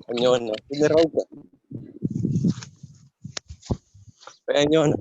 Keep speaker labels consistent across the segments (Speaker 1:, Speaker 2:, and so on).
Speaker 1: Anyona, pinarauga. Anyona.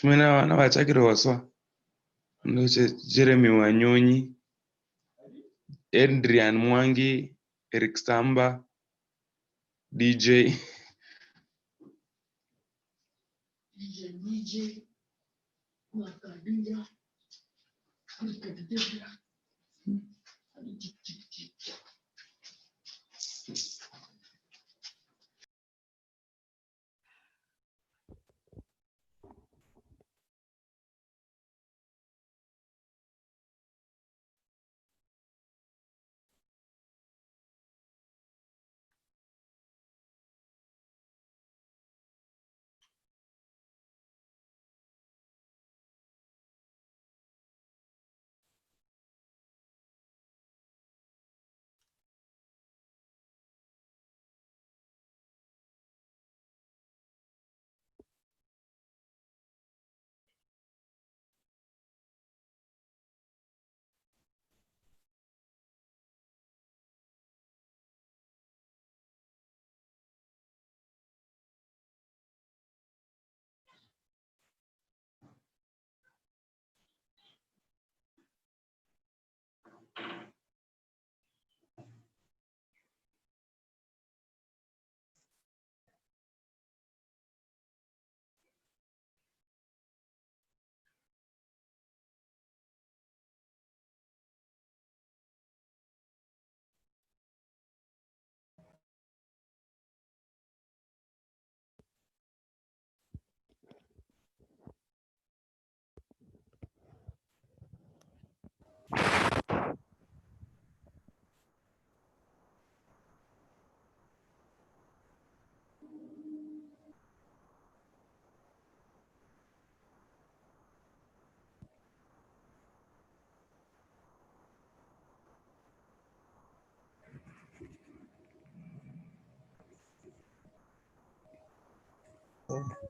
Speaker 2: Shimena na wachakire waswa. Ndoche Jeremy Wanyonyi, Adrian Mwangi, Eric Samba, DJ.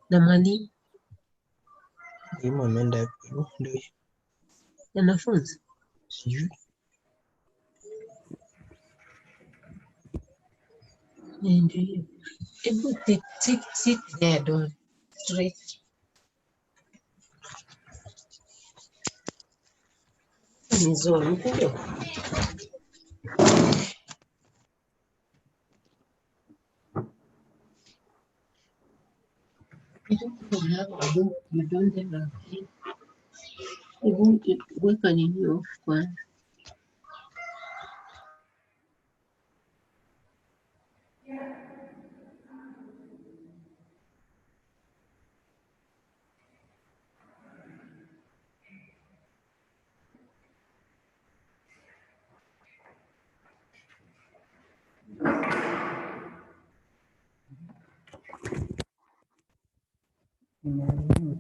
Speaker 3: Na mwalimu
Speaker 1: Mwalimu ameenda ndio
Speaker 3: wanafunzi
Speaker 1: sijui.
Speaker 3: ndio hiyo. Hebu sit there, don't straight. Ni zuri ndio. You don't have a book, you don't have a pen. Hebu weka nini off kwanza.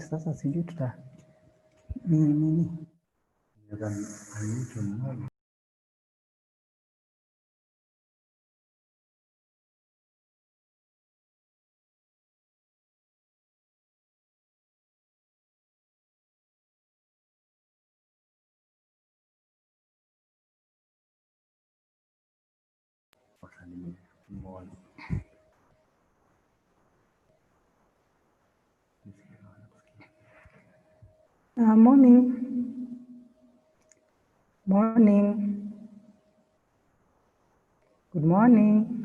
Speaker 4: Sasa sijui tuta nini. Morning. Morning. Good morning.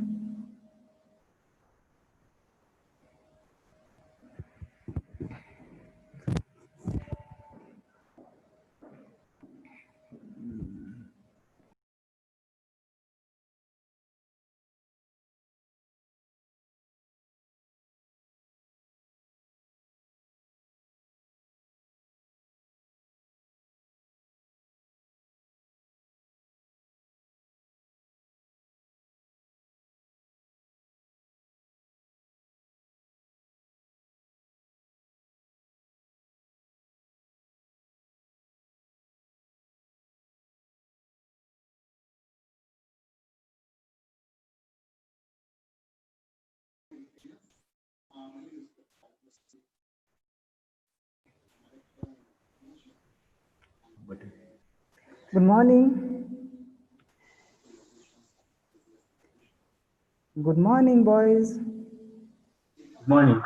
Speaker 4: Good morning. Good morning, boys.
Speaker 5: Morning.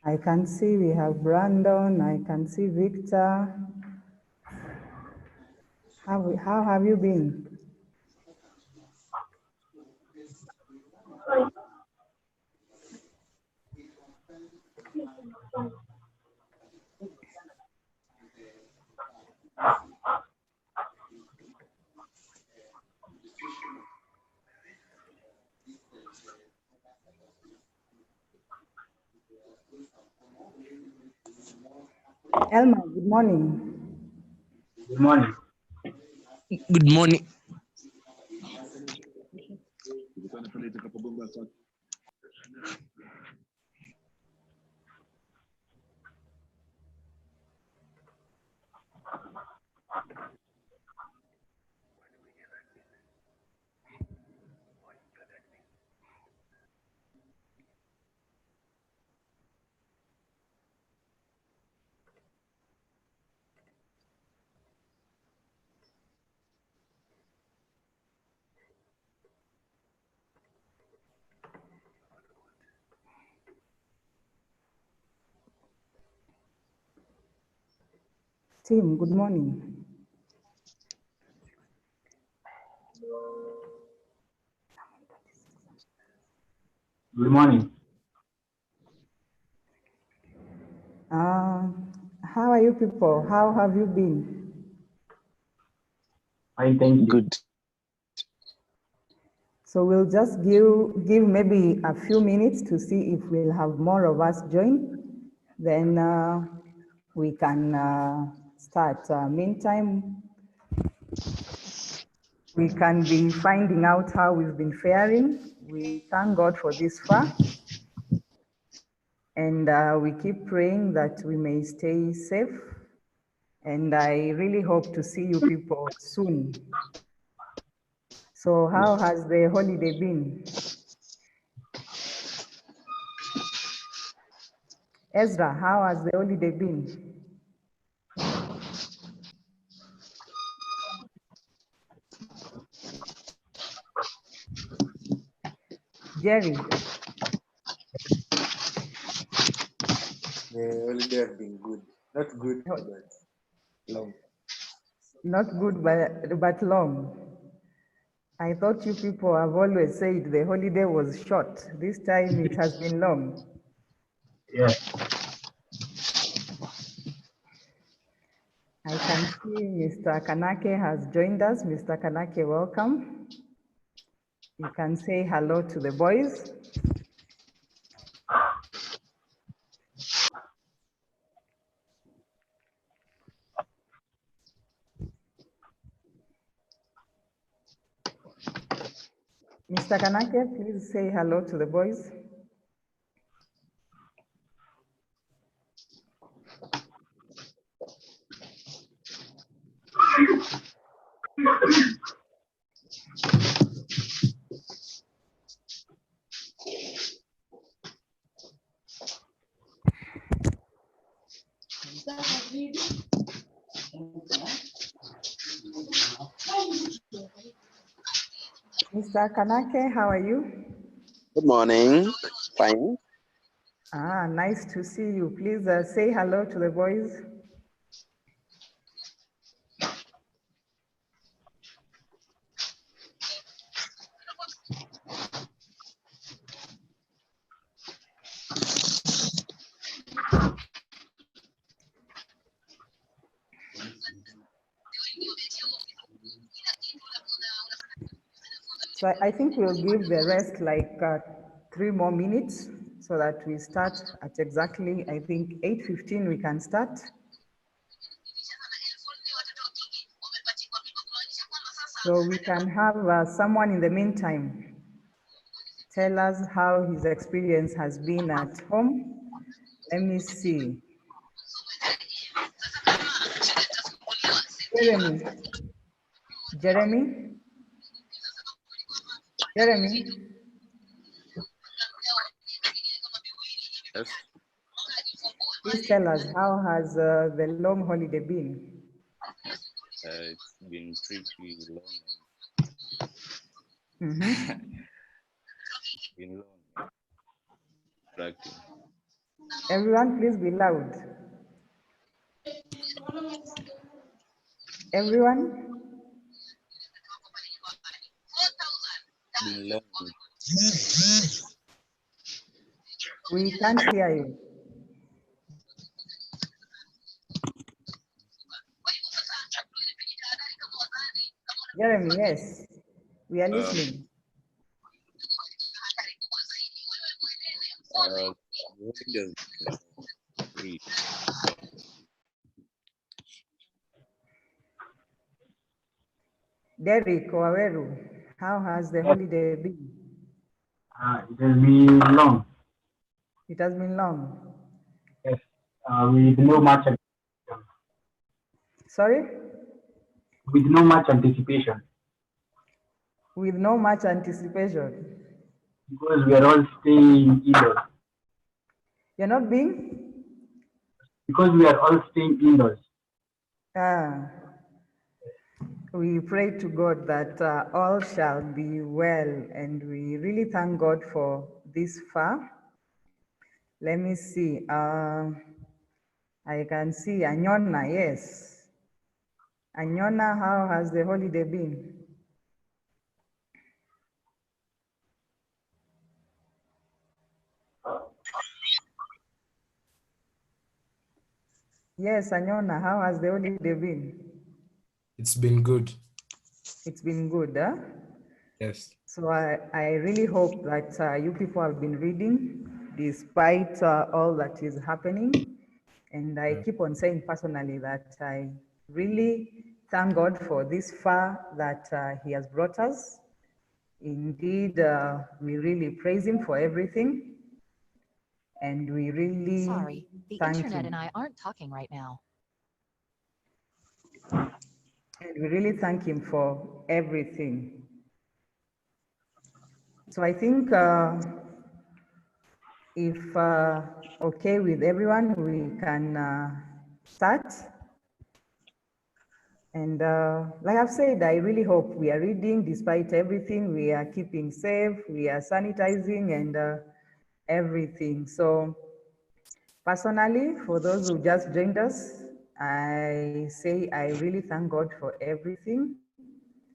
Speaker 4: I can see we have Brandon. I can see Victor. How have you been? Elma, good morning.
Speaker 5: Good morning.
Speaker 1: Good morning.
Speaker 4: Tim, good morning.
Speaker 5: Good morning.
Speaker 4: How are you people? How have you been?
Speaker 5: Fine, thank you.
Speaker 1: Good.
Speaker 4: So we'll just give maybe a few minutes to see if we'll have more of us join. Then we can start. Meantime, we can be finding out how we've been faring. We thank God for this far. And we keep praying that we may stay safe. And I really hope to see you people soon. So how has the holiday been? Ezra, how has the holiday been? Jerry?
Speaker 6: The holiday have been good. Not good,
Speaker 4: No,
Speaker 6: but long.
Speaker 4: not good, but long. I thought you people have always said the holiday was short. This time it has been long.
Speaker 5: Yeah.
Speaker 4: I can see Mr. Kanake has joined us. Mr. Kanake, welcome. You can say hello to the boys. Mr. Kanake, please say hello to the boys. Mr. Kanake, how are you?
Speaker 7: Good morning. Fine.
Speaker 4: Nice to see you. Please say hello to the boys. So I think we'll give the rest like 3 more minutes so that we start at exactly, I think 8:15 we can start. So we can have someone in the meantime tell us how his experience has been at home. Let me see. Jeremy. Jeremy? Jeremy?
Speaker 8: Yes.
Speaker 4: Please tell us, how has the long holiday been?
Speaker 8: It's been pretty long.
Speaker 4: Mm-hmm.
Speaker 8: It's been long. Practice.
Speaker 4: Everyone, please be loud. Everyone?
Speaker 8: Been long.
Speaker 4: We can't hear you. Jeremy, yes, we are listening.
Speaker 8: Just read.
Speaker 4: Derek Waweru, how has the holiday been?
Speaker 5: It has been long.
Speaker 4: It has been long.
Speaker 5: Yes. With no much
Speaker 4: Sorry?
Speaker 5: with no much anticipation
Speaker 4: With no much anticipation.
Speaker 5: because we are all staying indoors.
Speaker 4: You're not being?
Speaker 5: Because we are all staying indoors.
Speaker 4: Ah, we pray to God that all shall be well, and we really thank God for this far. Let me see. I can see Anyona, yes. Anyona, how has the holiday been? Yes, Anyona, how has the holiday been?
Speaker 1: It's been good.
Speaker 4: It's been good, huh?
Speaker 1: Yes.
Speaker 4: So I really hope that you people have been reading despite all that is happening. And I keep on saying personally that I really thank God for this far that He has brought us. Indeed, we really praise Him for everything. And we really
Speaker 9: Sorry, the
Speaker 4: thank
Speaker 9: internet
Speaker 4: Him.
Speaker 9: and I aren't talking right now.
Speaker 4: And we really thank Him for everything. So I think if okay with everyone, we can start. And like I've said, I really hope we are reading despite everything. We are keeping safe, we are sanitizing and everything. So personally, for those who just joined us, I say I really thank God for everything.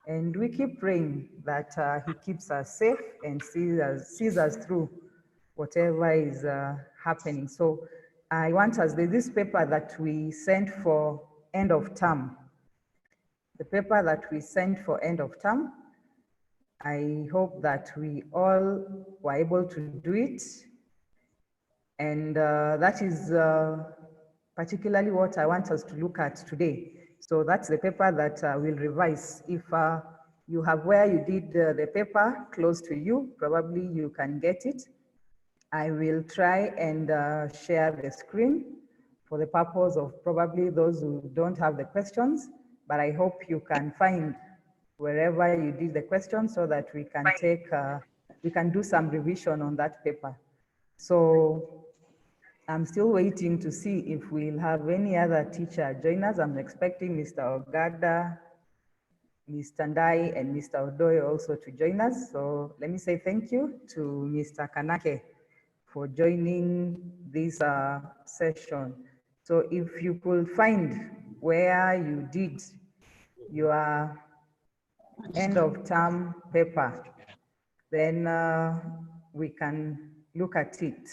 Speaker 4: And we keep praying that He keeps us safe and sees us through whatever is happening. So I want us, there's this paper that we sent for end of term. The paper that we sent for end of term, I hope that we all were able to do it. And that is particularly what I want us to look at today. So that's the paper that we'll revise. If you have where you did the paper close to you, probably you can get it. I will try and share the screen for the purpose of probably those who don't have the questions, but I hope you can find wherever you did the questions so that we can take, we can do some revision on that paper. So I'm still waiting to see if we'll have any other teacher join us. I'm expecting Mr. Ogada, Mr. Ndai, and Mr. Odoyo also to join us. So let me say thank you to Mr. Kanake for joining this session. So if you could find where you did your end of term paper, then we can look at it.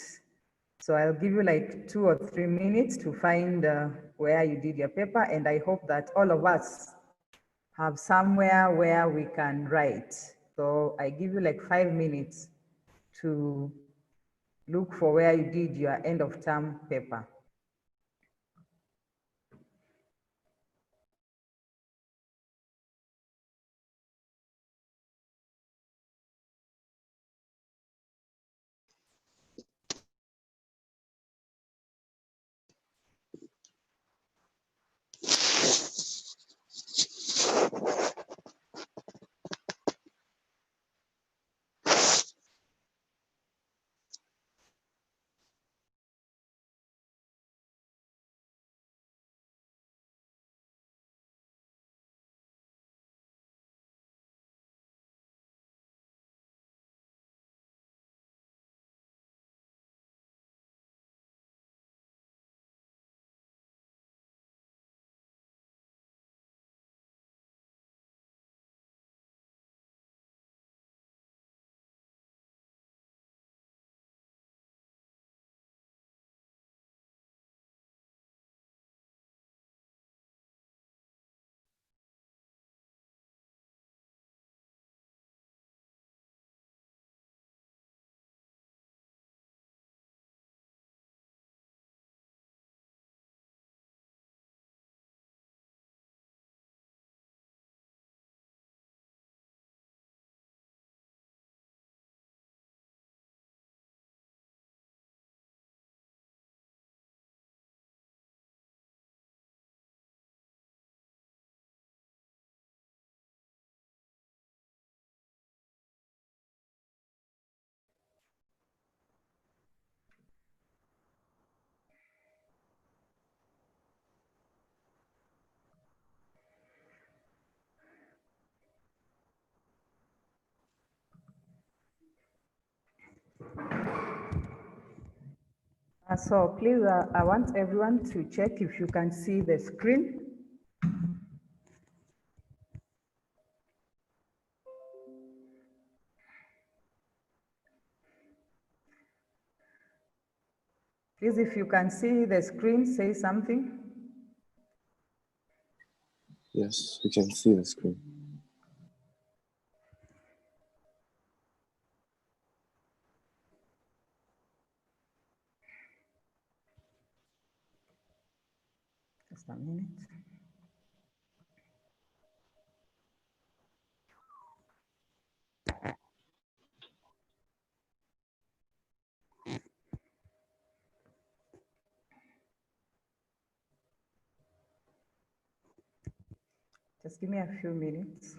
Speaker 4: So I'll give you like 2 or 3 minutes to find where you did your paper, and I hope that all of us have somewhere where we can write. So I give you like 5 minutes to look for where you did your end of term paper. So please, I want everyone to check if you can see the screen. Please, if you can see the screen, say something.
Speaker 9: Yes, we can see the screen.
Speaker 4: Just a minute. Just give me a few minutes.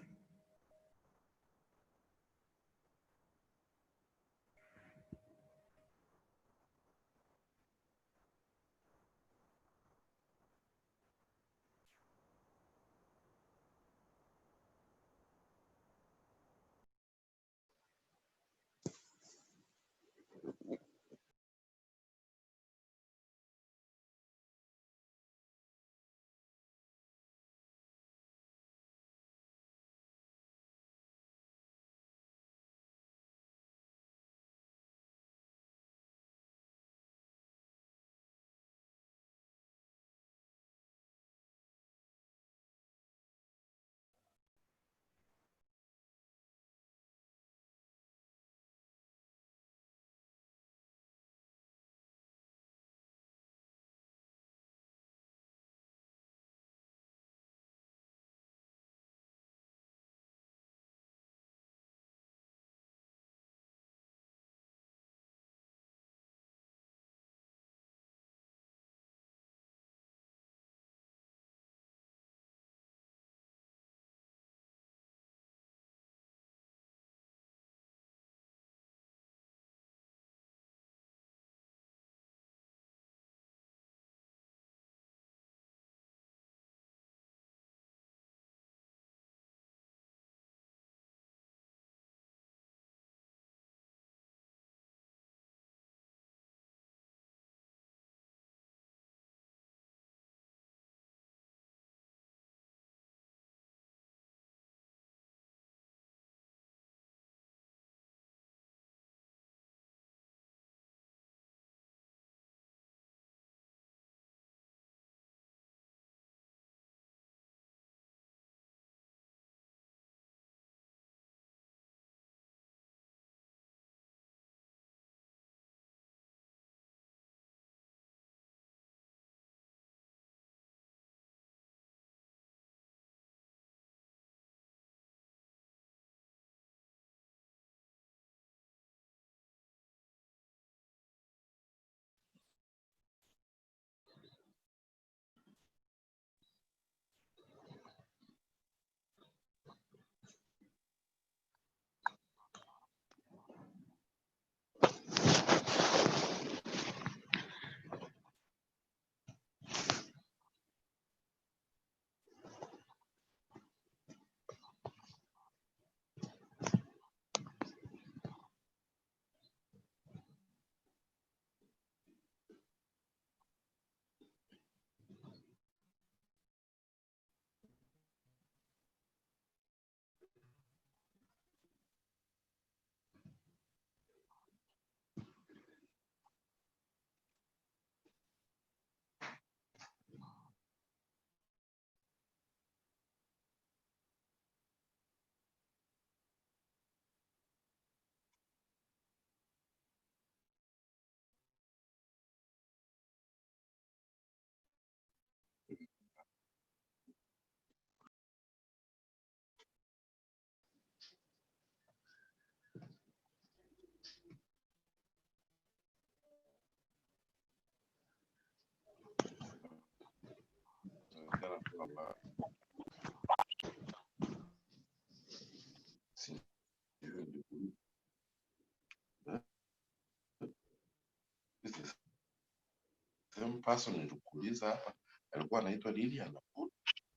Speaker 10: Same person nilikuuliza hapa alikuwa anaitwa Lilian Okullo.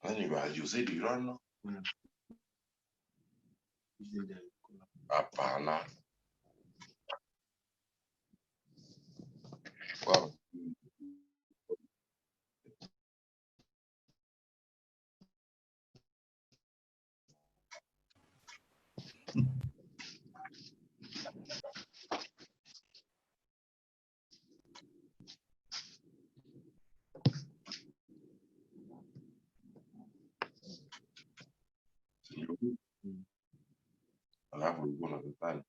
Speaker 10: Nani you said you don't know? Hapana. Wow. tulikuwa nadhani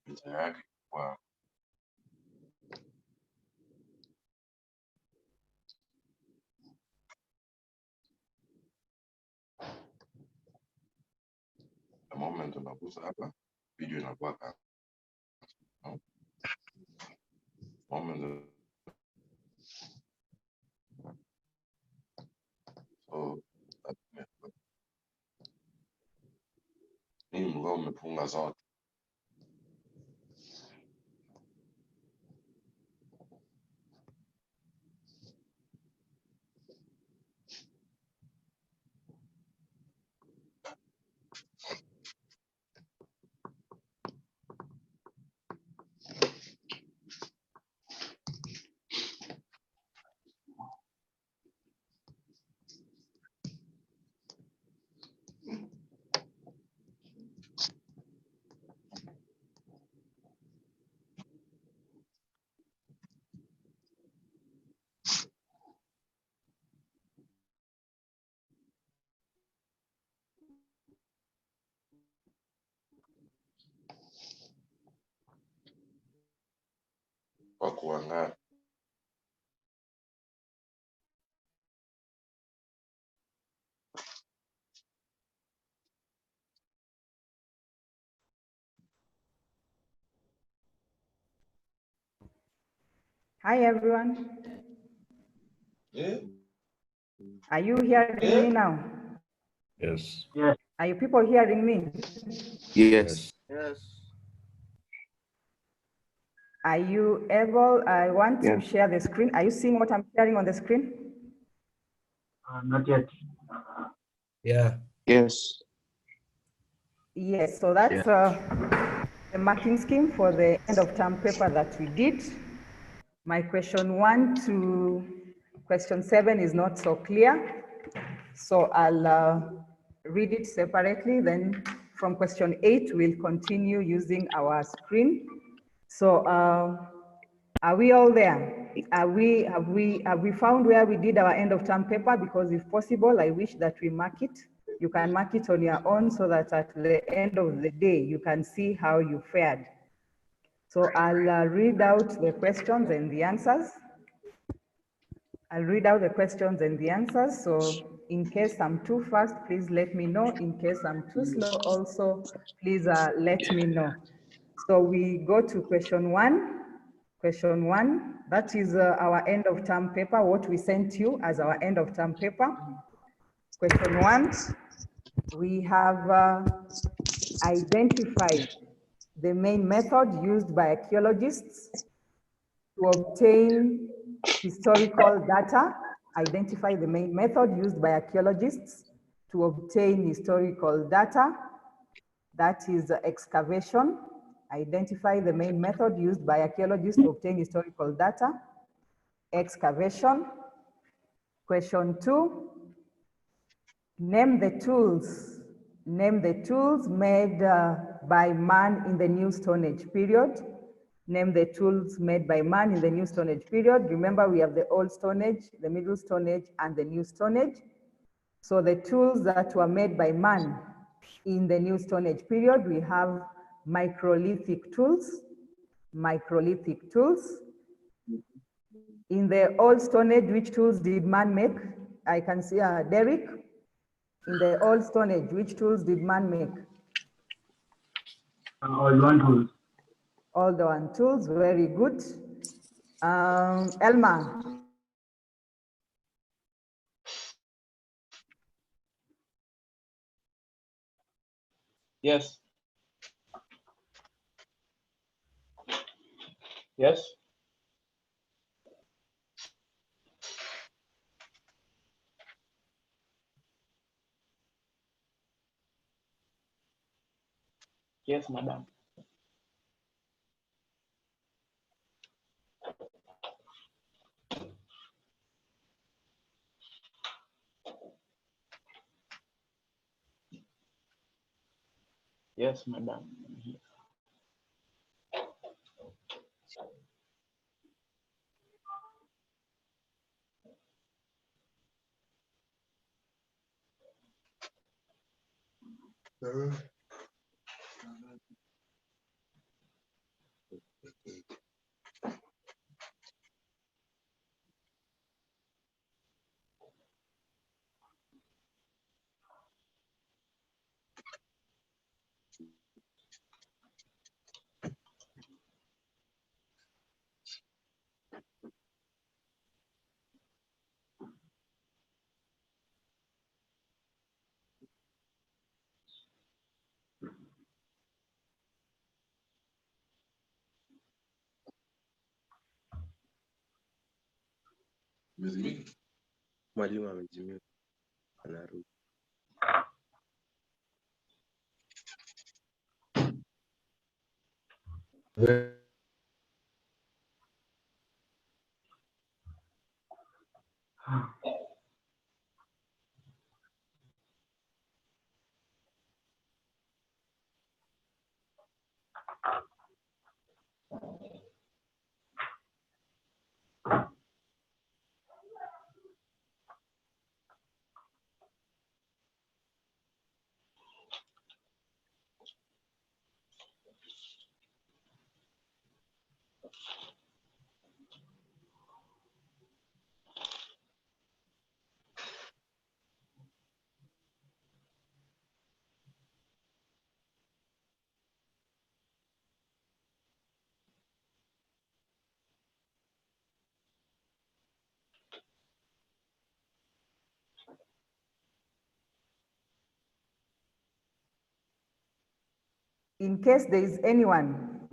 Speaker 10: picha yake kwa the moment unagusa hapa video inakuwa kama moment. So mimi mlikuwa umefunga zote. Kwa kuangalia
Speaker 4: Hi, everyone. Are you hearing me now?
Speaker 1: Yes.
Speaker 5: Yes.
Speaker 4: Are you people hearing me?
Speaker 9: Yes.
Speaker 8: Yes.
Speaker 4: Are you able? I want to
Speaker 9: Yeah.
Speaker 4: share the screen. Are you seeing what I'm sharing on the screen?
Speaker 5: Not yet.
Speaker 1: Yeah.
Speaker 9: Yes.
Speaker 4: Yes, so that's the marking scheme for the end of term paper that we did. My question 1 to question 7 is not so clear. So I'll read it separately. Then from question 8, we'll continue using our screen. So are we all there? Have we found where we did our end of term paper? Because if possible, I wish that we mark it. You can mark it on your own so that at the end of the day, you can see how you fared. So I'll read out the questions and the answers. I'll read out the questions and the answers. So in case I'm too fast, please let me know. In case I'm too slow also, please let me know. So we go to question 1. Question 1, that is our end of term paper, what we sent you as our end of term paper. Question 1, we have identified the main method used by archaeologists to obtain historical data. Identify the main method used by archaeologists to obtain historical data. That is excavation. Identify the main method used by archaeologists to obtain historical data. Excavation. Question 2, name the tools. Name the tools made by man in the New Stone Age period. Name the tools made by man in the New Stone Age period. Remember, we have the Old Stone Age, the Middle Stone Age, and the New Stone Age. So the tools that were made by man in the New Stone Age period, we have microlithic tools. Microlithic tools. In the Old Stone Age, which tools did man make? I can see Derek. In the Old Stone Age, which tools did man make?
Speaker 5: All one tools.
Speaker 4: All the one tools, very good. Elma.
Speaker 11: Yes. Yes. Yes, madam. Yes, madam.
Speaker 9: Mwalimu amejimia. Anarudi.
Speaker 4: In case there is anyone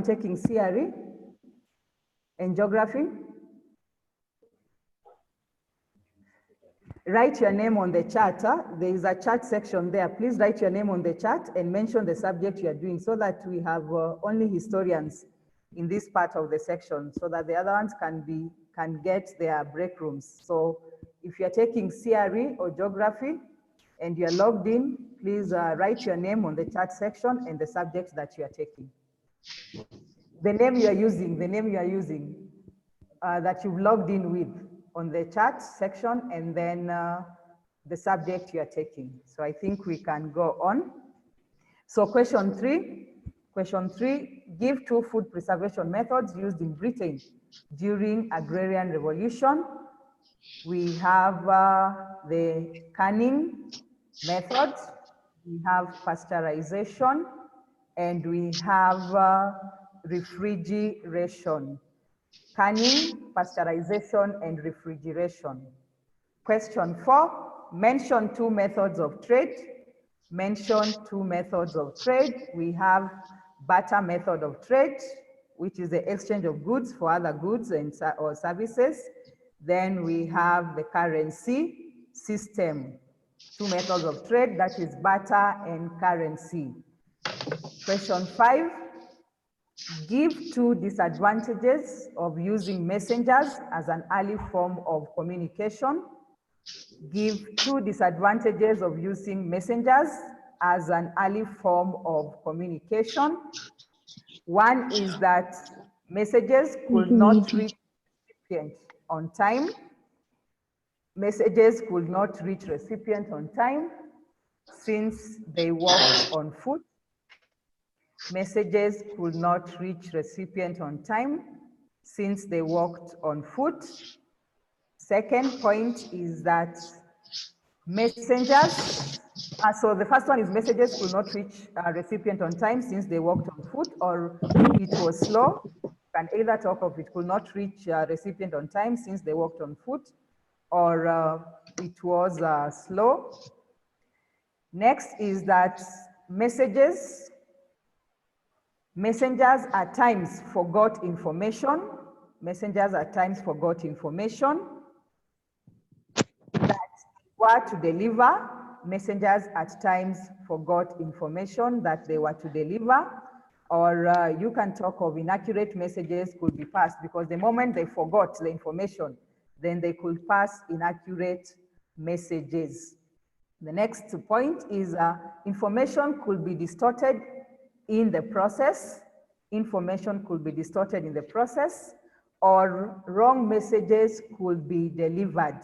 Speaker 4: taking CRE and geography, write your name on the chat. There is a chat section there. Please write your name on the chat and mention the subject you are doing so that we have only historians in this part of the section so that the other ones can get their break rooms. So if you're taking CRE or geography and you're logged in, please write your name on the chat section and the subject that you are taking. The name you are using, that you've logged in with on the chat section, and then the subject you are taking. So I think we can go on. So question three, give 2 food preservation methods used in Britain during agrarian revolution. We have the canning method, we have pasteurization, and we have refrigeration. Canning, pasteurization, and refrigeration. Question 4, mention 2 methods of trade. Mention 2 methods of trade. We have barter method of trade, which is the exchange of goods for other goods or services. Then we have the currency system. 2 methods of trade, that is barter and currency. Question 5, give 2 disadvantages of using messengers as an early form of communication. Give 2 disadvantages of using messengers as an early form of communication. One is that messages could not reach recipient on time. Messages could not reach recipient on time since they walked on foot. Messages could not reach recipient on time since they walked on foot. Second point is that messengers, so the first one is messages could not reach a recipient on time since they walked on foot, or it was slow. You can either talk of it could not reach a recipient on time since they walked on foot, or it was slow. Next is that messengers at times forgot information. Messengers at times forgot information that were to deliver. Messengers at times forgot information that they were to deliver. Or you can talk of inaccurate messages could be passed, because the moment they forgot the information, then they could pass inaccurate messages. The next point is information could be distorted in the process. Information could be distorted in the process, or wrong messages could be delivered.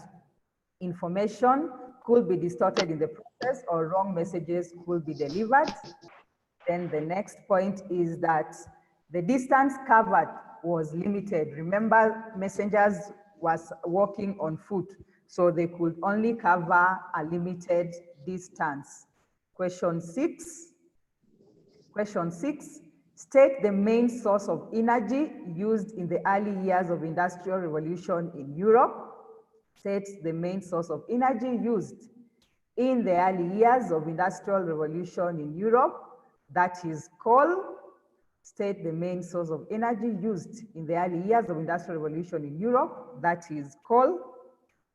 Speaker 4: Information could be distorted in the process, messages or wrong messages could be delivered. Then the next point is that the distance covered was limited. Remember, messengers was walking on foot, so they could only cover a limited distance. Question 6. Question 6. State the main source of energy used in the early years of Industrial Revolution in Europe. State the main source of energy used in the early years of Industrial Revolution in Europe. That is coal. State the main source of energy used in the early years of Industrial Revolution in Europe. That is coal.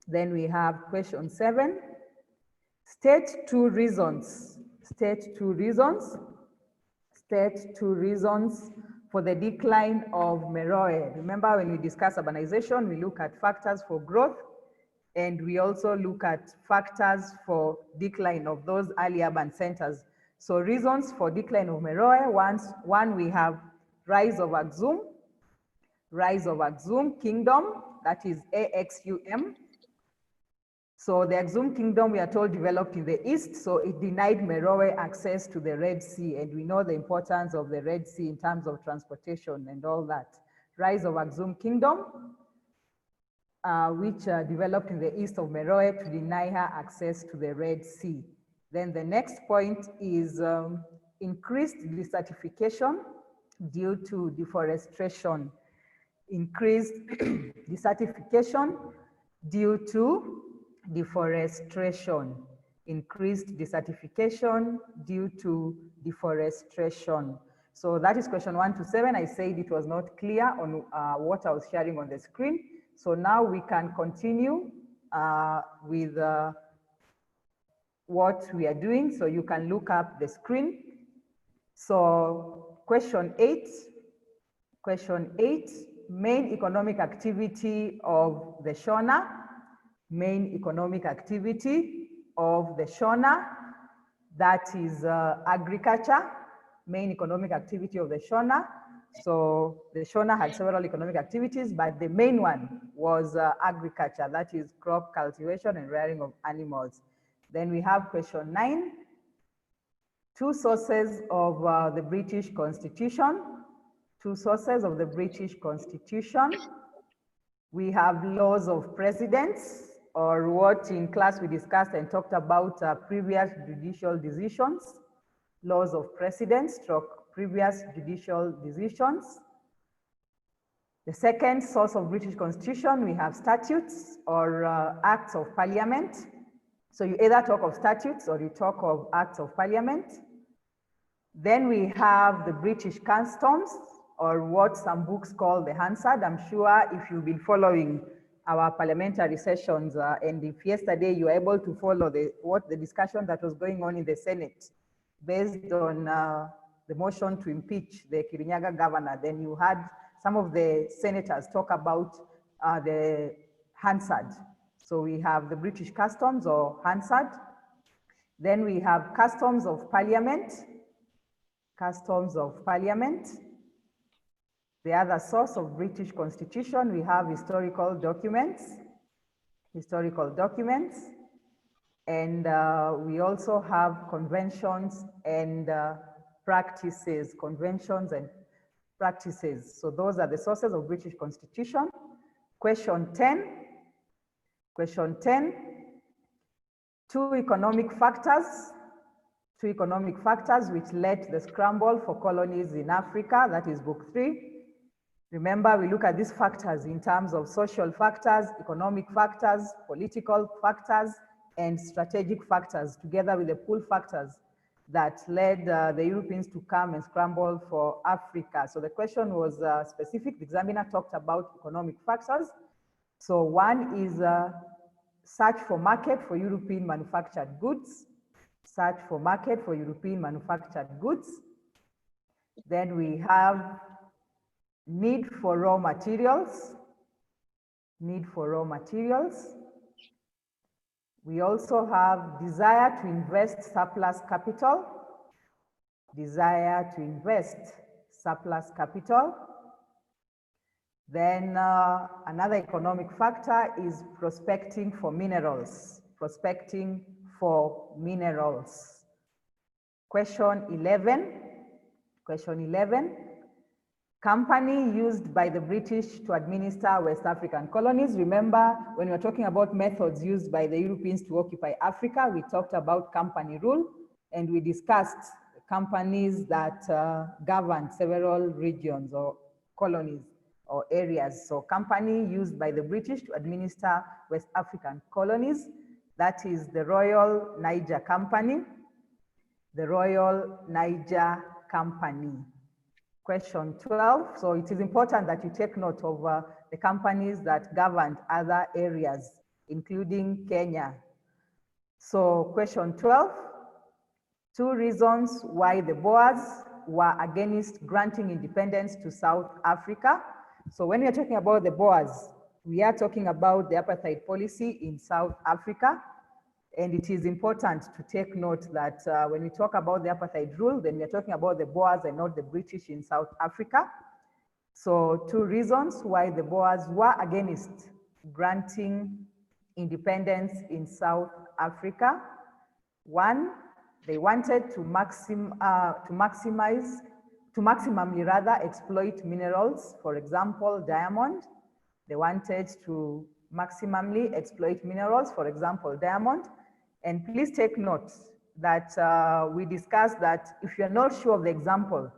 Speaker 4: Then we have question 7. State 2 reasons. State 2 reasons. State 2 reasons for the decline of Meroe. Remember, when we discuss urbanization, we look at factors for growth, and we also look at factors for decline of those early urban centers. So reasons for decline of Meroe, one we have rise of Axum kingdom, that is AXUM. So the Axum kingdom, we are told, developed in the east, so it denied Meroe access to the Red Sea, and we know the importance of the Red Sea in terms of transportation and all that. Rise of Axum kingdom, which developed in the east of Meroe to deny her access to the Red Sea. Then the next point is increased desertification due to deforestation. Increased desertification due to deforestation. Increased desertification due to deforestation. So that is question 1 to 7. I said it was not clear on what I was sharing on the screen. So now we can continue with what we are doing. So you can look up the screen. So question 8, main economic activity of the Shona. Main economic activity of the Shona, that is agriculture. Main economic activity of the Shona. So the Shona had several economic activities, but the main one was agriculture, that is crop cultivation and rearing of animals. Then we have question 9, 2 sources of the British Constitution. 2 sources of the British Constitution. We have laws of presidents, or what in class we discussed and talked about previous judicial decisions. Laws of presidents, previous judicial decisions. The second source of British Constitution, we have statutes or acts of parliament. So you either talk of statutes or you talk of acts of parliament. Then we have the British customs, or what some books call the Hansard. I'm sure if you've been following our parliamentary sessions, and if yesterday you were able to follow the discussion that was going on in the Senate based on the motion to impeach the Kirinyaga governor, then you had some of the senators talk about the Hansard. So we have the British customs or Hansard. Then we have customs of parliament. Customs of parliament. The other source of British Constitution, we have historical documents. Historical documents. And we also have conventions and practices. Conventions and practices. So those are the sources of British Constitution. Question 10. Question 10. 2 economic factors. 2 economic factors which led to the scramble for colonies in Africa. That is book 3. Remember, we look at these factors in terms of social factors, economic factors, political factors, and strategic factors, together with the pull factors that led the Europeans to come and scramble for Africa. So the question was specific. The examiner talked about economic factors. So one is search for market for European manufactured goods. Search for market for European manufactured goods. Then we have need for raw materials. Need for raw materials. We also have desire to invest surplus capital. Desire to invest surplus capital. Then another economic factor is prospecting for minerals. Prospecting for minerals. Question 11. Question 11. Company used by the British to administer West African colonies. Remember, when we were talking about methods used by the Europeans to occupy Africa, we talked about company rule, and we discussed companies that governed several regions or colonies or areas. So company used by the British to administer West African colonies, that is the Royal Niger Company. The Royal Niger Company. Question 12. So it is important that you take note of the companies that governed other areas, including Kenya. So question 12. 2 reasons why the Boers were against granting independence to South Africa. So when we are talking about the Boers, we are talking about the apartheid policy in South Africa. And it is important to take note that when we talk about the apartheid rule, then we are talking about the Boers and not the British in South Africa. So 2 reasons why the Boers were against granting independence in South Africa. 1, they wanted to maximally exploit minerals, for example, diamond. They wanted to maximally exploit minerals, for example, diamond. And please take note that we discussed that if you're not sure of the example,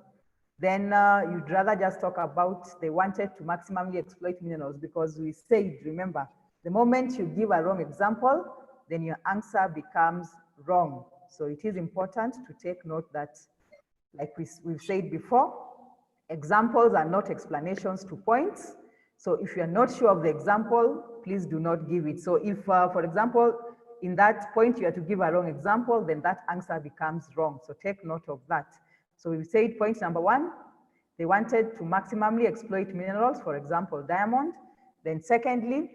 Speaker 4: then you'd rather just talk about they wanted to maximally exploit minerals, because we said, remember, the moment you give a wrong example, then your answer becomes wrong. So it is important to take note that, like we've said before, examples are not explanations to points. So if you're not sure of the example, please do not give it. So if, for example, in that point you are to give a wrong example, then that answer becomes wrong. So take note of that. So we said point number 1, they wanted to maximally exploit minerals, for example, diamond. Then secondly,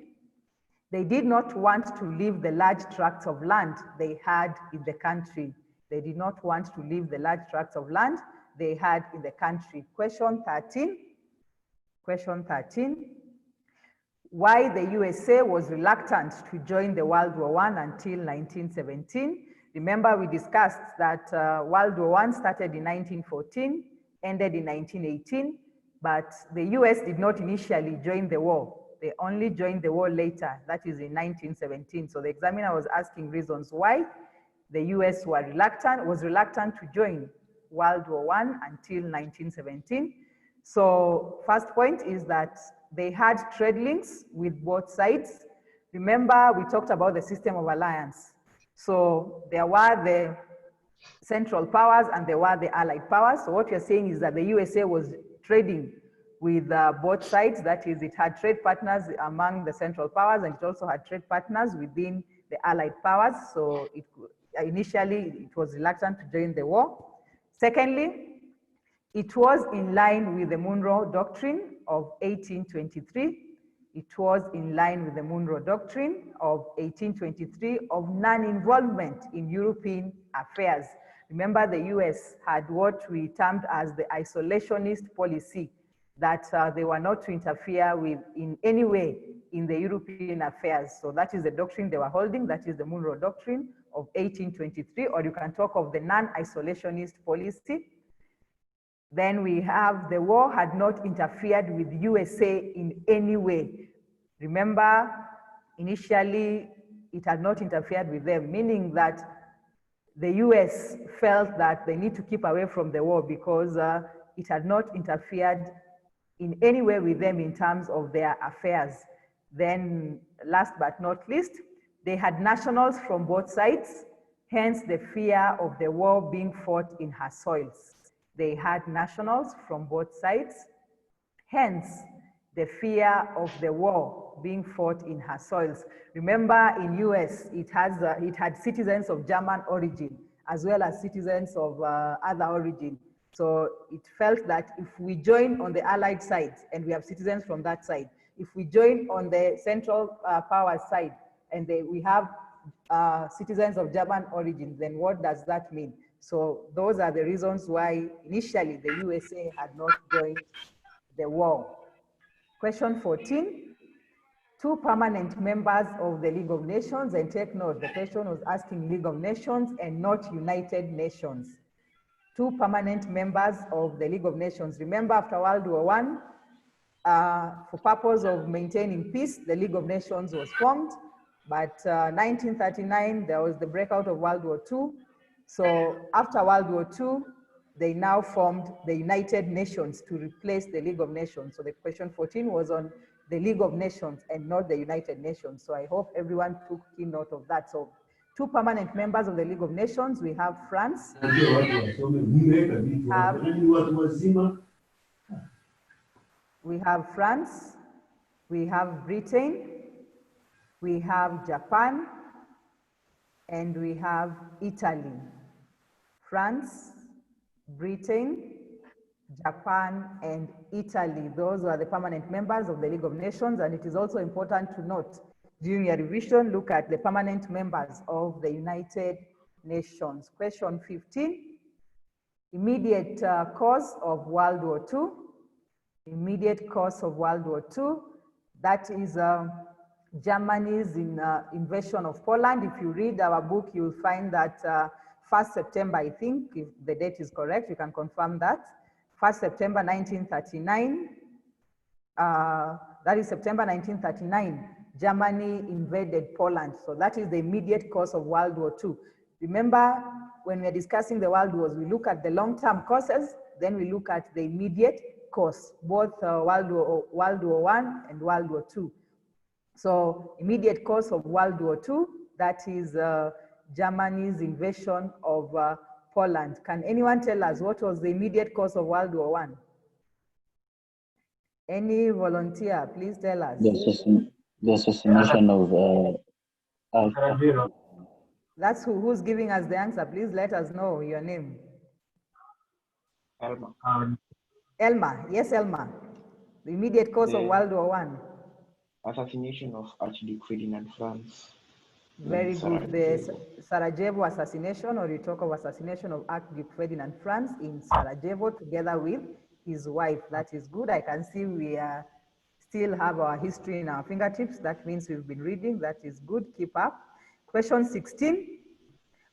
Speaker 4: they did not want to leave the large tracts of land they had in the country. They did not want to leave the large tracts of land they had in the country. Question 13. Question 13. Why the USA was reluctant to join the World War I until 1917. Remember, we discussed that World War I started in 1914, ended in 1918, but the US did not initially join the war. They only joined the war later, that is in 1917. So the examiner was asking reasons why the US was reluctant to join World War I until 1917. So first point is that they had trade links with both sides. Remember, we talked about the system of alliance. So there were the Central Powers and there were the Allied Powers. So what you're saying is that the USA was trading with both sides. That is, it had trade partners among the Central Powers, and it also had trade partners within the Allied Powers. So initially it was reluctant to join the war. Secondly, it was in line with the Monroe Doctrine of 1823. It was in line with the Monroe Doctrine of 1823 of non-involvement in European affairs. Remember, the US had what we termed as the isolationist policy, that they were not to interfere with in any way in the European affairs. So that is the doctrine they were holding. That is the Monroe Doctrine of 1823, or you can talk of the non-isolationist policy. Then we have the war had not interfered with USA in any way. Remember, initially it had not interfered with them, meaning that the US felt that they need to keep away from the war because it had not interfered in any way with them in terms of their affairs. Then last but not least, they had nationals from both sides, hence the fear of the war being fought in her soils. They had nationals from both sides, hence the fear of the war being fought in her soils. Remember, in US, it had citizens of German origin, as well as citizens of other origin. So it felt that if we join on the Allied side, and we have citizens from that side, if we join on the Central Power side, and we have citizens of German origin, then what does that mean? So those are the reasons why initially the USA had not joined the war. Question 14. 2 permanent members of the League of Nations, and take note, the question was asking League of Nations and not United Nations. 2 permanent members of the League of Nations. Remember, after World War I, for purpose of maintaining peace, the League of Nations was formed, but 1939, there was the breakout of World War II. So after World War II, they now formed the United Nations to replace the League of Nations. So the question 14 was on the League of Nations and not the United Nations. So I hope everyone took key note of that. So 2 permanent members of the League of Nations, we have France, we have France, we have Britain, we have Japan, and we have Italy. France, Britain, Japan, and Italy. Those are the permanent members of the League of Nations, and it is also important to note during your revision, look at the permanent members of the United Nations. Question 15, immediate cause of World War II. Immediate cause of World War II, that is Germany's invasion of Poland. If you read our book, you'll find that 1st September, I think, if the date is correct, you can confirm that. 1st September 1939, that is September 1939, Germany invaded Poland. So that is the immediate cause of World War II. Remember, when we're discussing the World Wars, we look at the long-term causes, then we look at the immediate cause, both World War I and World War II. So immediate cause of World War II, that is Germany's invasion of Poland. Can anyone tell us what was the immediate cause of World War I? Any volunteer, please tell us.
Speaker 12: The assassination of
Speaker 4: That's who's giving us the answer. Please let us know your name.
Speaker 11: Elma.
Speaker 4: Elma, yes, Elma. The immediate cause of World War I.
Speaker 11: Assassination of Archduke Ferdinand Franz.
Speaker 4: Very good. The Sarajevo assassination, or you talk of assassination of Archduke Ferdinand Franz in Sarajevo together with his wife. That is good. I can see we still have our history in our fingertips. That means we've been reading. That is good. Keep up. Question 16.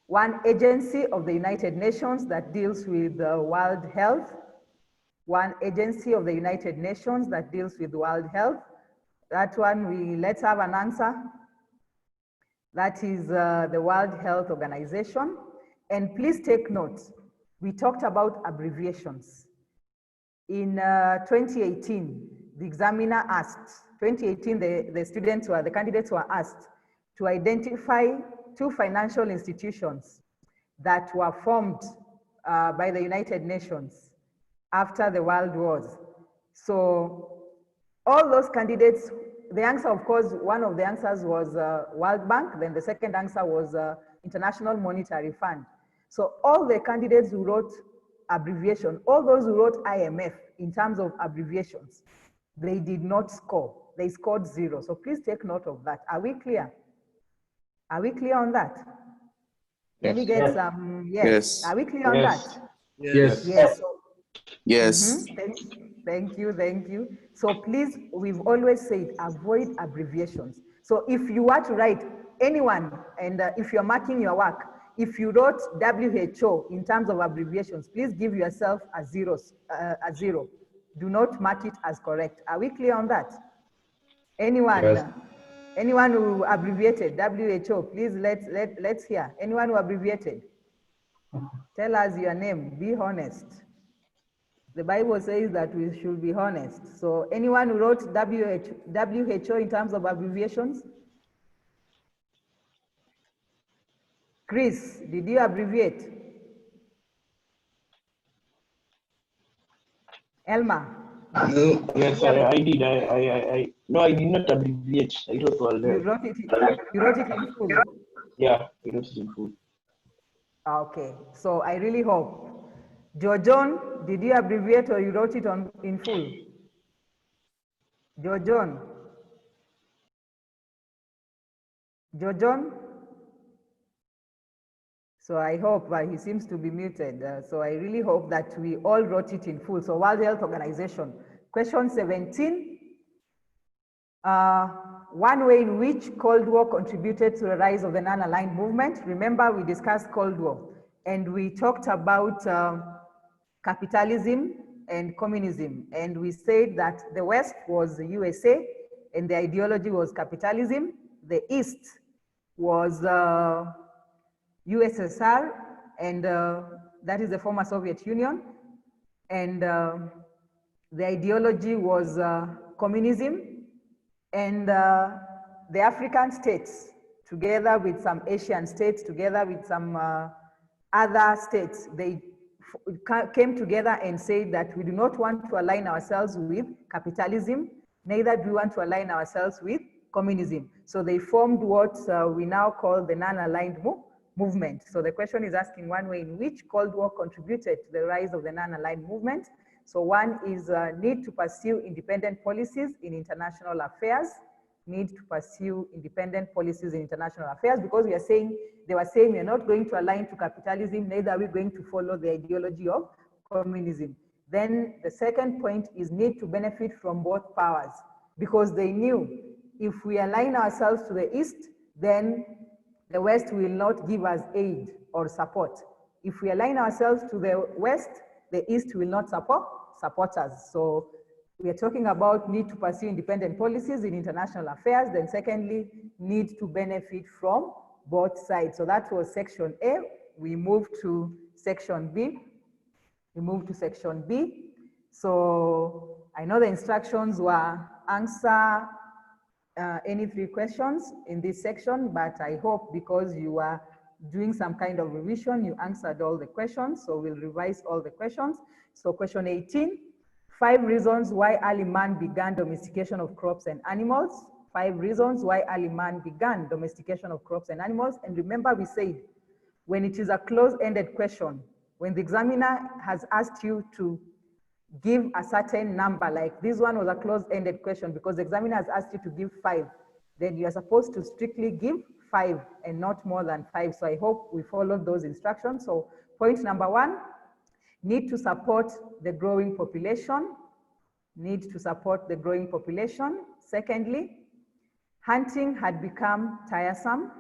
Speaker 4: One agency of the United Nations that deals with world health. One agency of the United Nations that deals with world health. That one, let's have an answer. That is the World Health Organization. And please take note, we talked about abbreviations. In 2018, the examiner asked, 2018, the candidates were asked to identify 2 financial institutions that were formed by the United Nations after the World Wars. So all those candidates, the answer, of course, one of the answers was World Bank, then the second answer was International Monetary Fund. So all the candidates who wrote abbreviation, all those who wrote IMF in terms of abbreviations, they did not score. They scored 0. So please take note of that. Are we clear? Are we clear on that? Let me get some, yes. Are we clear on that?
Speaker 1: Yes.
Speaker 4: Yes.
Speaker 7: Yes.
Speaker 4: Thank you. So please, we've always said, avoid abbreviations. So if you were to write anyone, and if you're marking your work, if you wrote WHO in terms of abbreviations, please give yourself a zero. Do not mark it as correct. Are we clear on that? Anyone?
Speaker 1: Yes.
Speaker 4: Anyone who abbreviated WHO, please let's hear. Anyone who abbreviated? Tell us your name, be honest. The Bible says that we should be honest. So anyone who wrote WHO in terms of abbreviations? Chris, did you abbreviate? Elma?
Speaker 11: No. Yes, I did. No, I did not abbreviate. I wrote all
Speaker 4: You wrote it in full?
Speaker 11: Yeah, I wrote it in full.
Speaker 4: Okay, so I really hope. Jojon, did you abbreviate or you wrote it in full? Jojon? So I hope, he seems to be muted. So I really hope that we all wrote it in full. So World Health Organization. Question 17. one way in which Cold War contributed to the rise of the non-aligned movement. Remember, we discussed Cold War, and we talked about capitalism and communism, and we said that the West was the USA, and the ideology was capitalism. The East was USSR, and that is the former Soviet Union, and the ideology was communism, and the African states, together with some Asian states, together with some other states, they came together and said that we do not want to align ourselves with capitalism, neither do we want to align ourselves with communism. So they formed what we now call the non-aligned movement. So the question is asking one way in which Cold War contributed to the rise of the non-aligned movement. So one is need to pursue independent policies in international affairs, need to pursue independent policies in international affairs, because we are saying, they were saying we are not going to align to capitalism, neither are we going to follow the ideology of communism. Then the second point is need to benefit from both powers, because they knew if we align ourselves to the East, then the West will not give us aid or support. If we align ourselves to the West, the East will not support us. So we are talking about need to pursue independent policies in international affairs. Then secondly, need to benefit from both sides. So that was section A. We moved to section B. So I know the instructions were answer any 3 questions in this section, but I hope because you are doing some kind of revision, you answered all the questions. So we'll revise all the questions. So question 18, 5 reasons why early man began domestication of crops and animals. 5 reasons why early man began domestication of crops and animals. And remember, we said, when it is a close-ended question, when the examiner has asked you to give a certain number, like this one was a close-ended question because the examiner has asked you to give 5, then you are supposed to strictly give 5 and not more than 5. So I hope we followed those instructions. So point number 1, need to support the growing population. Need to support the growing population. Secondly, hunting had become tiresome.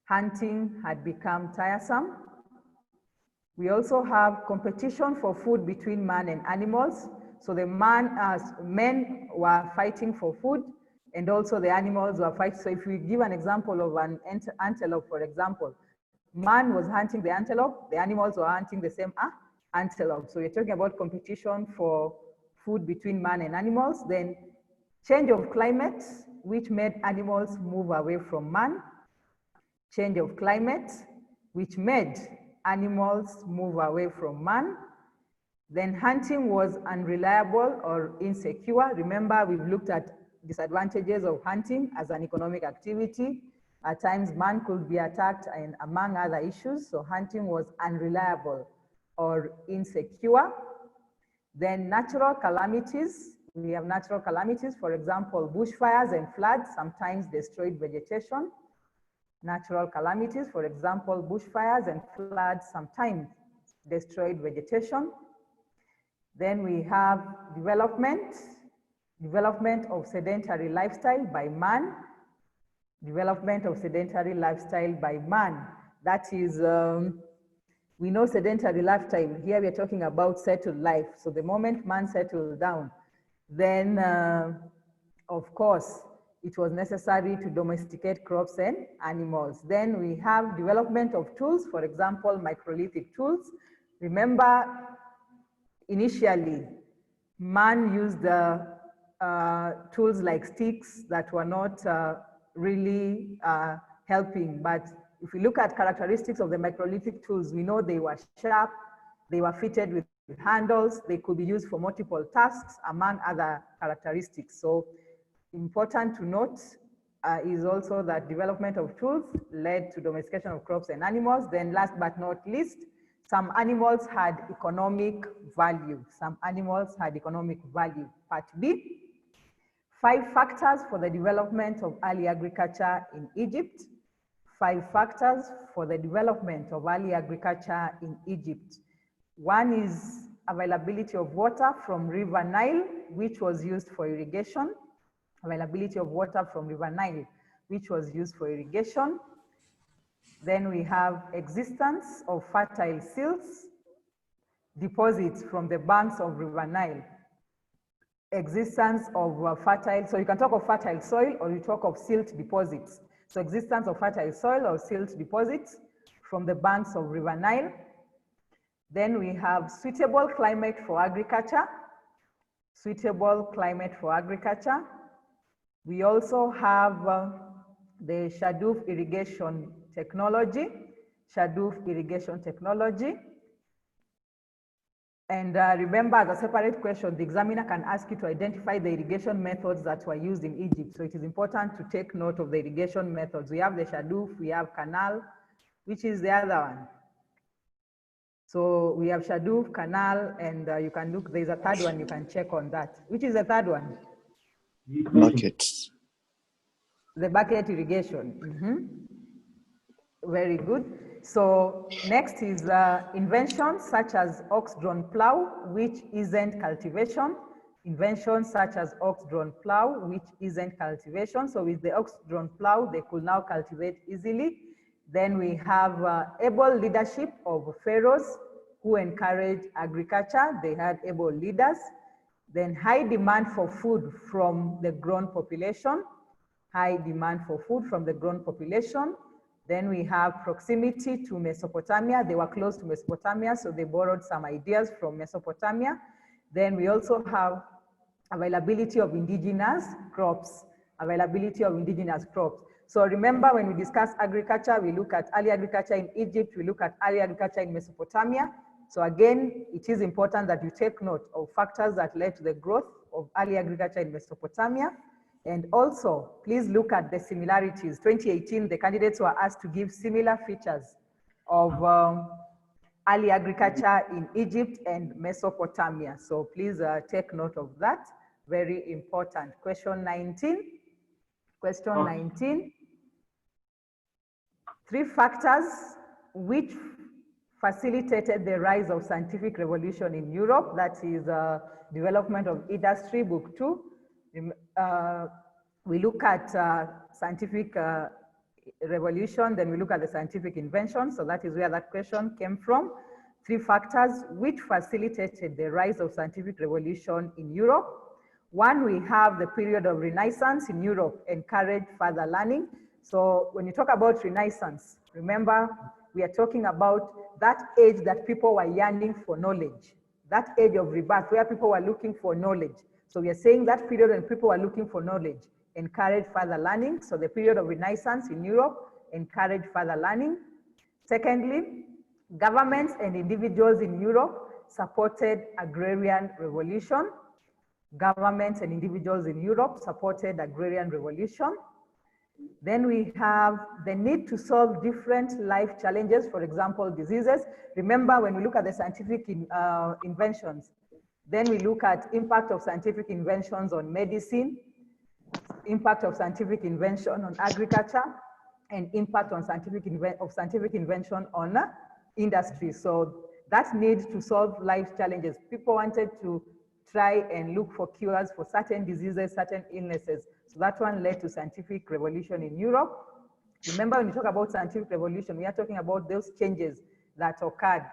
Speaker 4: Hunting had become tiresome. We also have competition for food between man and animals. So the men were fighting for food, and also the animals were fighting. So if we give an example of an antelope, for example, man was hunting the antelope, the animals were hunting the same antelope. So we're talking about competition for food between man and animals. Then change of climate, which made animals move away from man. Change of climate, which made animals move away from man. Then hunting was unreliable or insecure. Remember, we've looked at disadvantages of hunting as an economic activity. At times, man could be attacked, and among other issues. So hunting was unreliable or insecure. Then natural calamities. We have natural calamities, for example, bushfires and floods sometimes destroyed vegetation. Natural calamities, for example, bushfires and floods sometimes destroyed vegetation. Then we have development of sedentary lifestyle by man. Development of sedentary lifestyle by man. That is, we know sedentary lifestyle. Here we are talking about settled life. So the moment man settled down, then of course, it was necessary to domesticate crops and animals. Then we have development of tools, for example, microlithic tools. Remember, initially, man used tools like sticks that were not really helping. But if we look at characteristics of the microlithic tools, we know they were sharp, they were fitted with handles, they could be used for multiple tasks, among other characteristics. So important to note is also that development of tools led to domestication of crops and animals. Then last but not least, some animals had economic value. Some animals had economic value. Part B, 5 factors for the development of early agriculture in Egypt. 5 factors for the development of early agriculture in Egypt. One is availability of water from River Nile, which was used for irrigation. availability of water from River Nile, which was used for irrigation. Then we have existence of fertile silts deposits from the banks of River Nile. Existence of fertile, so you can talk of fertile soil or you talk of silt deposits. So existence of fertile soil or silt deposits from the banks of River Nile. Then we have suitable climate for agriculture. Suitable climate for agriculture. We also have the Shadoof irrigation technology. Shadoof irrigation technology. And remember, as a separate question, the examiner can ask you to identify the irrigation methods that were used in Egypt. So it is important to take note of the irrigation methods. We have the Shadoof, we have canal, which is the other one. So we have Shadoof, canal, and you can look, there's a third one, you can check on that. Which is the third one?
Speaker 7: Buckets.
Speaker 4: The bucket irrigation. Very good. So next is inventions such as ox-drawn plow, which isn't cultivation. Inventions such as ox-drawn plow, which isn't cultivation. So with the ox-drawn plow, they could now cultivate easily. Then we have able leadership of pharaohs who encouraged agriculture. They had able leaders. Then high demand for food from the grown population. High demand for food from the grown population. Then we have proximity to Mesopotamia. They were close to Mesopotamia, so they borrowed some ideas from Mesopotamia. Then we also have availability of indigenous crops. Availability of indigenous crops. So remember, when we discuss agriculture, we look at early agriculture in Egypt, we look at early agriculture in Mesopotamia. So again, it is important that you take note of factors that led to the growth of early agriculture in Mesopotamia. And also, please look at the similarities. 2018, the candidates were asked to give similar features of early agriculture in Egypt and Mesopotamia. So please take note of that. Very important. Question 19. Question 19. 3 factors which facilitated the rise of scientific revolution in Europe. That is development of industry, book 2. We look at scientific revolution, then we look at the scientific invention. So that is where that question came from. 3 factors which facilitated the rise of scientific revolution in Europe. 1, we have the period of Renaissance in Europe, encouraged further learning. So when you talk about Renaissance, remember, we are talking about that age that people were yearning for knowledge, that age of rebirth where people were looking for knowledge. So we are saying that period when people were looking for knowledge encouraged further learning. So the period of Renaissance in Europe encouraged further learning. Secondly, governments and individuals in Europe supported agrarian revolution. Governments and individuals in Europe supported agrarian revolution. Then we have the need to solve different life challenges, for example, diseases. Remember, when we look at the scientific inventions, then we look at impact of scientific inventions on medicine, impact of scientific invention on agriculture, and impact on scientific invention on industry. So that need to solve life challenges. People wanted to try and look for cures for certain diseases, certain illnesses. So that one led to scientific revolution in Europe. Remember, when you talk about scientific revolution, we are talking about those changes that occurred.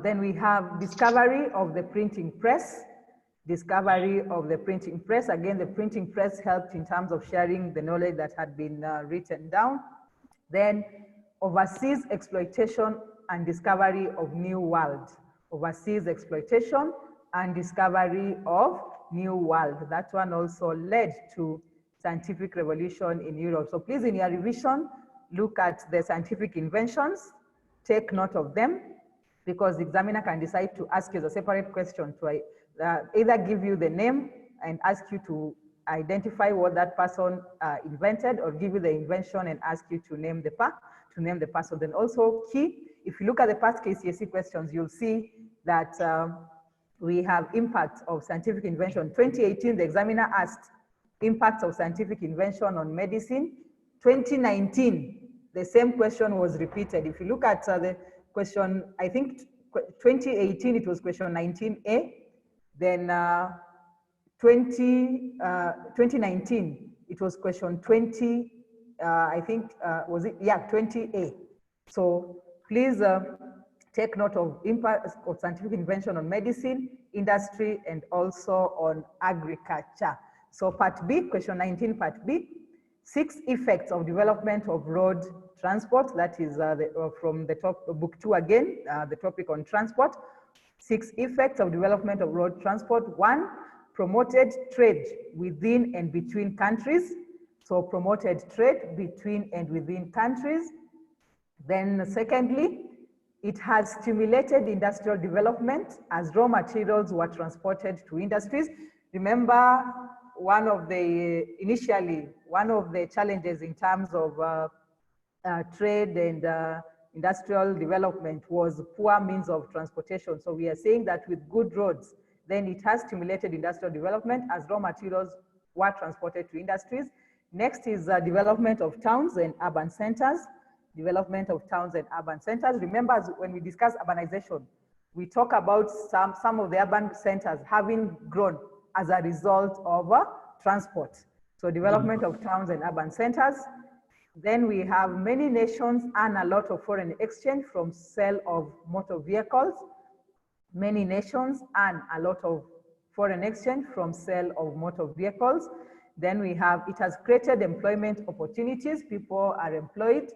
Speaker 4: Then we have discovery of the printing press. Discovery of the printing press. Again, the printing press helped in terms of sharing the knowledge that had been written down. Then overseas exploitation and discovery of new world. Overseas exploitation and discovery of new world. That one also led to scientific revolution in Europe. So please, in your revision, look at the scientific inventions, take note of them, because the examiner can decide to ask you as a separate question to either give you the name and ask you to identify what that person invented, or give you the invention and ask you to name the person. Then also key, if you look at the past KCSE questions, you'll see that we have impact of scientific invention. 2018, the examiner asked impact of scientific invention on medicine. 2019, the same question was repeated. If you look at the question, I think 2018, it was question 19A. Then 2019, it was question 20, I think, was it? Yeah, 20A. So please take note of impact of scientific invention on medicine, industry, and also on agriculture. So part B, question 19, part B, 6 effects of development of road transport. That is from the top, book 2 again, the topic on transport. 6 effects of development of road transport. 1, promoted trade within and between countries. So promoted trade between and within countries. Then secondly, it has stimulated industrial development as raw materials were transported to industries. Remember, initially, one of the challenges in terms of trade and industrial development was poor means of transportation. So we are saying that with good roads, then it has stimulated industrial development as raw materials were transported to industries. Next is development of towns and urban centers. Development of towns and urban centers. Remember, when we discuss urbanization, we talk about some of the urban centers having grown as a result of transport. So development of towns and urban centers. Then we have many nations earn a lot of foreign exchange from sale of motor vehicles. Many nations earn a lot of foreign exchange from sale of motor vehicles. Then we have, it has created employment opportunities. People are employed.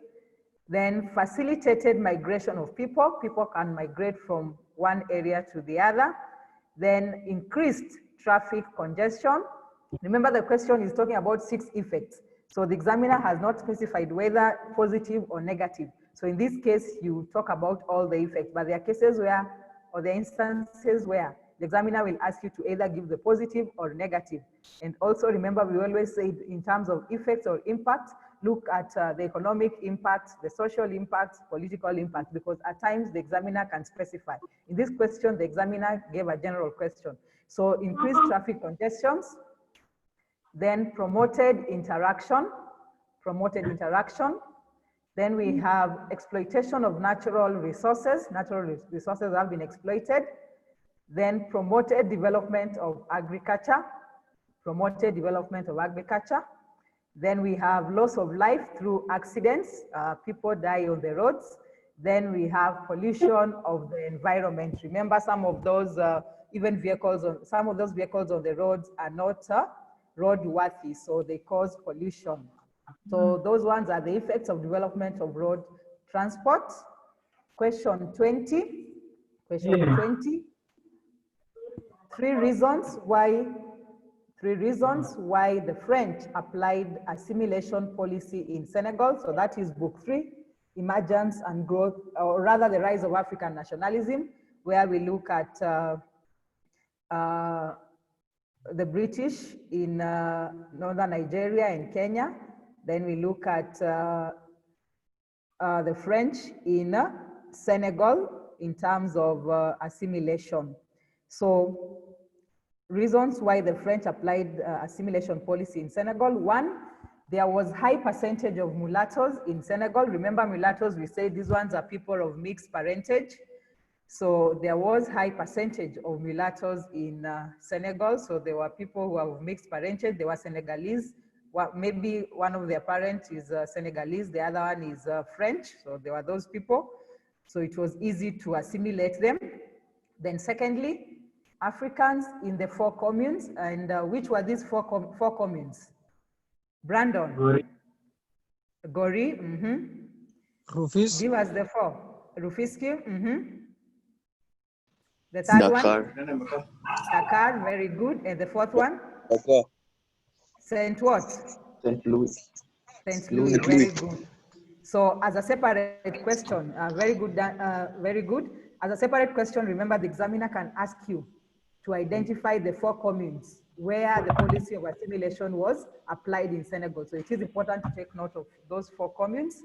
Speaker 4: Then facilitated migration of people. People can migrate from one area to the other. Then increased traffic congestion. Remember, the question is talking about 6 effects. So the examiner has not specified whether positive or negative. So in this case, you talk about all the effects, but there are cases where, or the instances where the examiner will ask you to either give the positive or negative. And also remember, we always say in terms of effects or impact, look at the economic impact, the social impact, political impact, because at times the examiner can specify. In this question, the examiner gave a general question. So increased traffic congestions, then promoted interaction. Then we have exploitation of natural resources. Natural resources have been exploited. Then promoted development of agriculture. Then we have loss of life through accidents. People die on the roads. Then we have pollution of the environment. Remember, some of those some of those vehicles on the roads are not roadworthy, so they cause pollution. So those ones are the effects of development of road transport. Question 20. Question 20. 3 reasons why the French applied assimilation policy in Senegal. So that is book 3, Emergence and Growth, or rather the Rise of African Nationalism, where we look at the British in northern Nigeria and Kenya. Then we look at the French in Senegal in terms of assimilation. So reasons why the French applied assimilation policy in Senegal. 1, there was high percentage of mulattoes in Senegal. Remember, mulattoes, we say these ones are people of mixed parentage. So there was high percentage of mulattoes in Senegal. So there were people who are of mixed parentage. They were Senegalese. Well, maybe one of their parents is Senegalese, the other one is French. So there were those people. So it was easy to assimilate them. Then secondly, Africans in the 4 communes. And which were these 4 communes? Brandon. Gori.
Speaker 13: Rufus.
Speaker 4: Give us the 4. Rufiski. The third one? Dakar, very good. And the 4th one?
Speaker 8: Dakar.
Speaker 4: Saint what?
Speaker 12: St. Louis.
Speaker 4: St. Louis, very good. So as a separate question, very good, very good. As a separate question, remember the examiner can ask you to identify the 4 communes where the policy of assimilation was applied in Senegal. So it is important to take note of those 4 communes.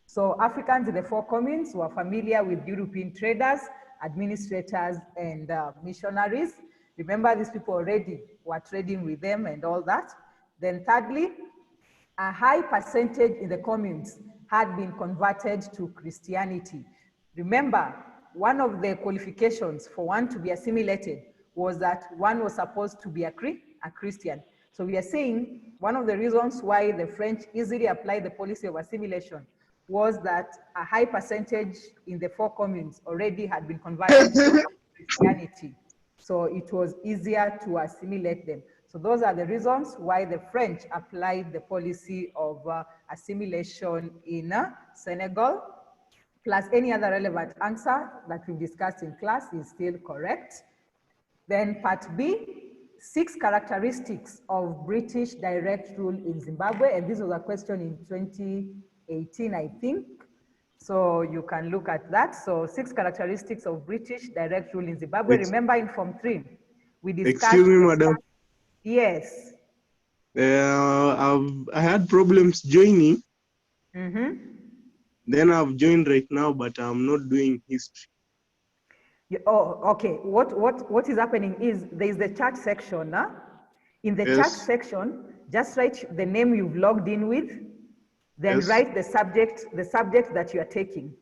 Speaker 4: So Africans in the 4 communes were familiar with European traders, administrators, and missionaries. Remember, these people already were trading with them and all that. Then thirdly, a high percentage in the communes had been converted to Christianity. Remember, one of the qualifications for one to be assimilated was that one was supposed to be a are Christian. So we are saying one of the reasons why the French easily applied the policy of assimilation was that a high percentage in the 4 communes already had been converted to Christianity. So it was easier to assimilate them. So those are the reasons why the French applied the policy of assimilation in Senegal, plus any other relevant answer that we've discussed in class is still correct. Then part B, 6 characteristics of British direct rule in Zimbabwe, and this was a question in 2018, I think. So you can look at that. So 6 characteristics of British direct rule in Zimbabwe. Remember in Form 3, we discussed—
Speaker 14: Excuse me, madam.
Speaker 4: Yes.
Speaker 14: I had problems joining. Then I've joined right now, but I'm not doing history.
Speaker 4: Oh, okay. What is happening is there is the chat section. In the chat section, just write the name you've logged in with, then write the subject that you are taking.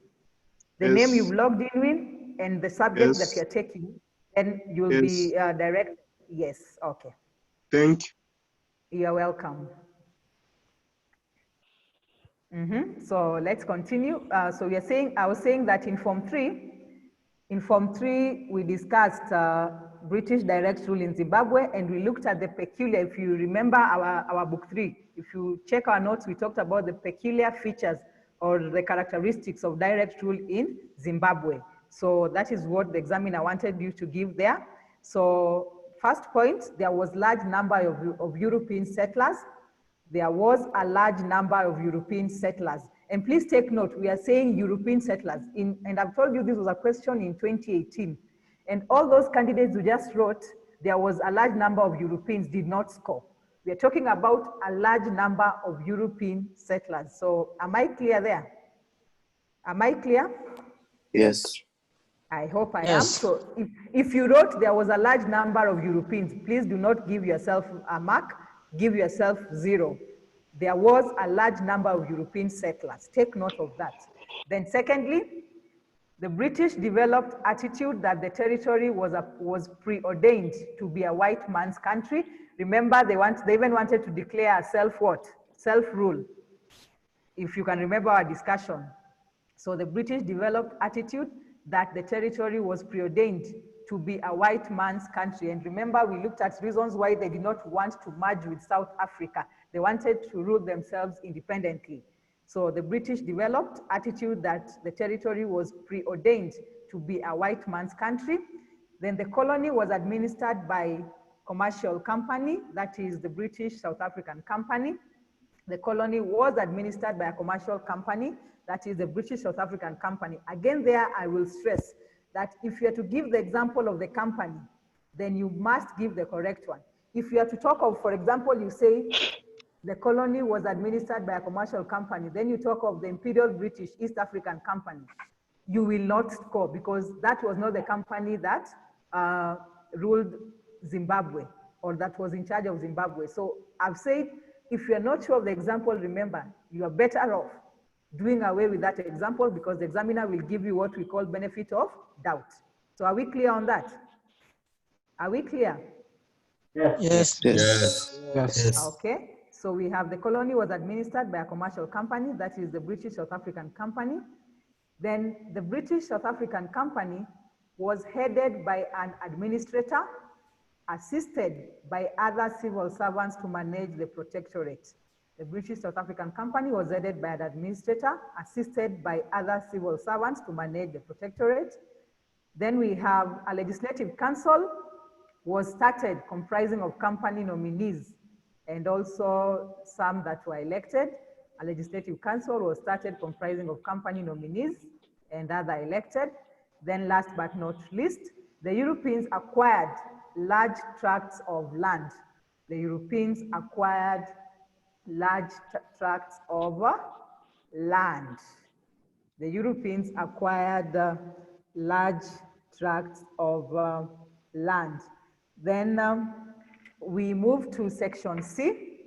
Speaker 4: The name you've logged in with and the subject that you're taking, and you'll be directed. Yes, okay.
Speaker 14: Thank you.
Speaker 4: You're welcome. So let's continue. So we are saying, I was saying that in Form 3, we discussed British direct rule in Zimbabwe, and we looked at the peculiar, if you remember our book 3, if you check our notes, we talked about the peculiar features or the characteristics of direct rule in Zimbabwe. So that is what the examiner wanted you to give there. So first point, there was large number of European settlers. There was a large number of European settlers. And please take note, we are saying European settlers. And I've told you this was a question in 2018. And all those candidates who just wrote, there was a large number of Europeans did not score. We are talking about a large number of European settlers. So am I clear there? Am I clear?
Speaker 7: Yes.
Speaker 4: I hope I am. So if you wrote there was a large number of Europeans, please do not give yourself a mark, give yourself 0. There was a large number of European settlers. Take note of that. Then secondly, the British developed attitude that the territory was preordained to be a white man's country. Remember, they even wanted to declare a self-rule, if you can remember our discussion. So the British developed attitude that the territory was preordained to be a white man's country. And remember, we looked at reasons why they did not want to merge with South Africa. They wanted to rule themselves independently. So the British developed attitude that the territory was preordained to be a white man's country. Then the colony was administered by commercial company, that is the British South African Company. The colony was administered by a commercial company, that is the British South African Company. Again there, I will stress that if you are to give the example of the company, then you must give the correct one. If you are to talk of, for example, you say the colony was administered by a commercial company, then you talk of the Imperial British East African Company, you will not score because that was not the company that ruled Zimbabwe or that was in charge of Zimbabwe. So I've said, if you're not sure of the example, remember, you are better off doing away with that example because the examiner will give you what we call benefit of doubt. So are we clear on that? Are we clear?
Speaker 13: Yes.
Speaker 1: Yes.
Speaker 4: Okay. So we have the colony was administered by a commercial company, that is the British South African Company. Then the British South African Company was headed by an administrator, assisted by other civil servants to manage the protectorate. The British South African Company was headed by an administrator, assisted by other civil servants to manage the protectorate. Then we have a legislative council was started comprising of company nominees and also some that were elected. A legislative council was started comprising of company nominees and other elected. Then last but not least, the Europeans acquired large tracts of land. The Europeans acquired large tracts of land. The Europeans acquired large tracts of land. Then we move to section C.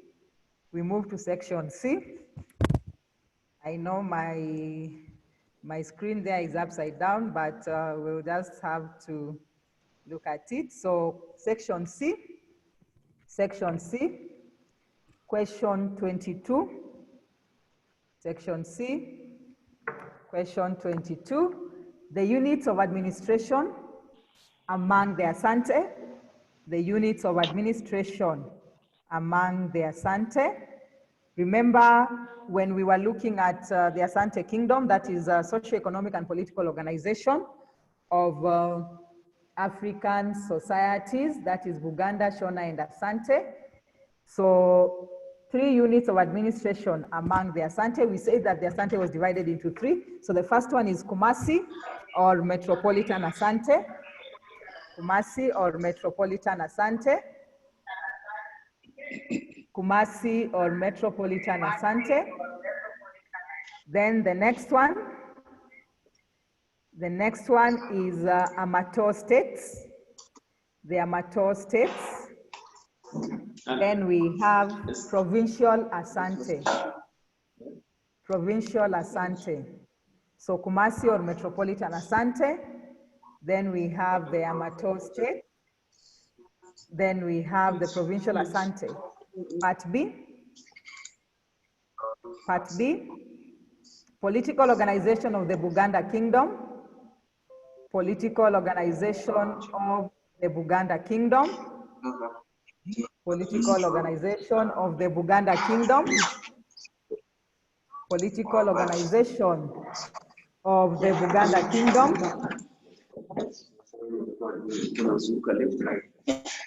Speaker 4: We move to section C. I know my screen there is upside down, but we'll just have to look at it. So section C. Section C, question 22. Section C, question 22. The units of administration among the Asante. The units of administration among the Asante. Remember when we were looking at the Asante Kingdom, that is a socio-economic and political organization of African societies, that is Buganda, Shona, and Asante. So 3 units of administration among the Asante. We say that the Asante was divided into 3. So the first one is Kumasi, or Metropolitan Asante. Kumasi or Metropolitan Asante. Kumasi or Metropolitan Asante. Then the next one is Amateur States. The Amateur States. Then we have Provincial Asante. Provincial Asante. So Kumasi or Metropolitan Asante. Then we have the Amateur State. Then we have the Provincial Asante. Part B. Part B. Political organization of the Buganda Kingdom. Political organization of the Buganda Kingdom. Political organization of the Buganda Kingdom. Political organization of the Buganda Kingdom.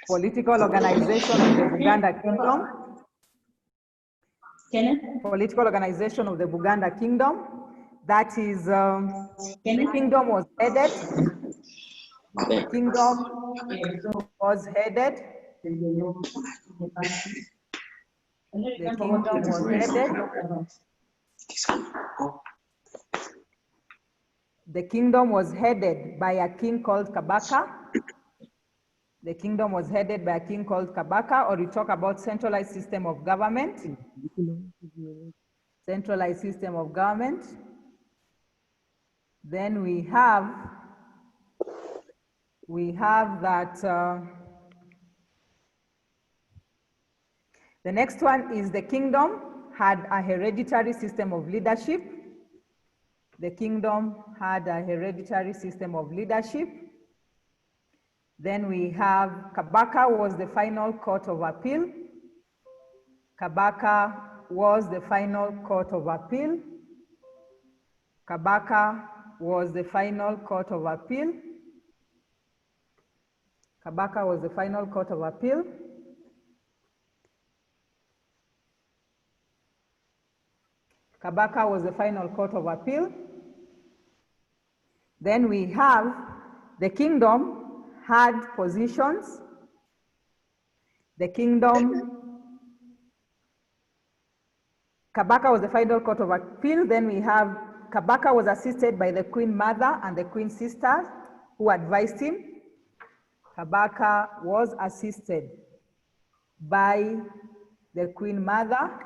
Speaker 4: Political organization of the Buganda Kingdom. Political organization of the Buganda Kingdom. That is, the kingdom was headed. The kingdom was headed. The kingdom was headed. The kingdom was headed by a king called Kabaka. The kingdom was headed by a king called Kabaka, or we talk about centralized system of government. Centralized system of government. Then we have that, the next one is the kingdom had a hereditary system of leadership. The kingdom had a hereditary system of leadership. Then we have Kabaka was the final court of appeal. Kabaka was the final court of appeal. Kabaka was the final court of appeal. Kabaka was the final court of appeal. Kabaka was the final court of appeal. Then we have the kingdom had positions. The kingdom, Kabaka was the final court of appeal. Then we have Kabaka was assisted by the Queen Mother and the Queen Sister who advised him. Kabaka was assisted by the Queen Mother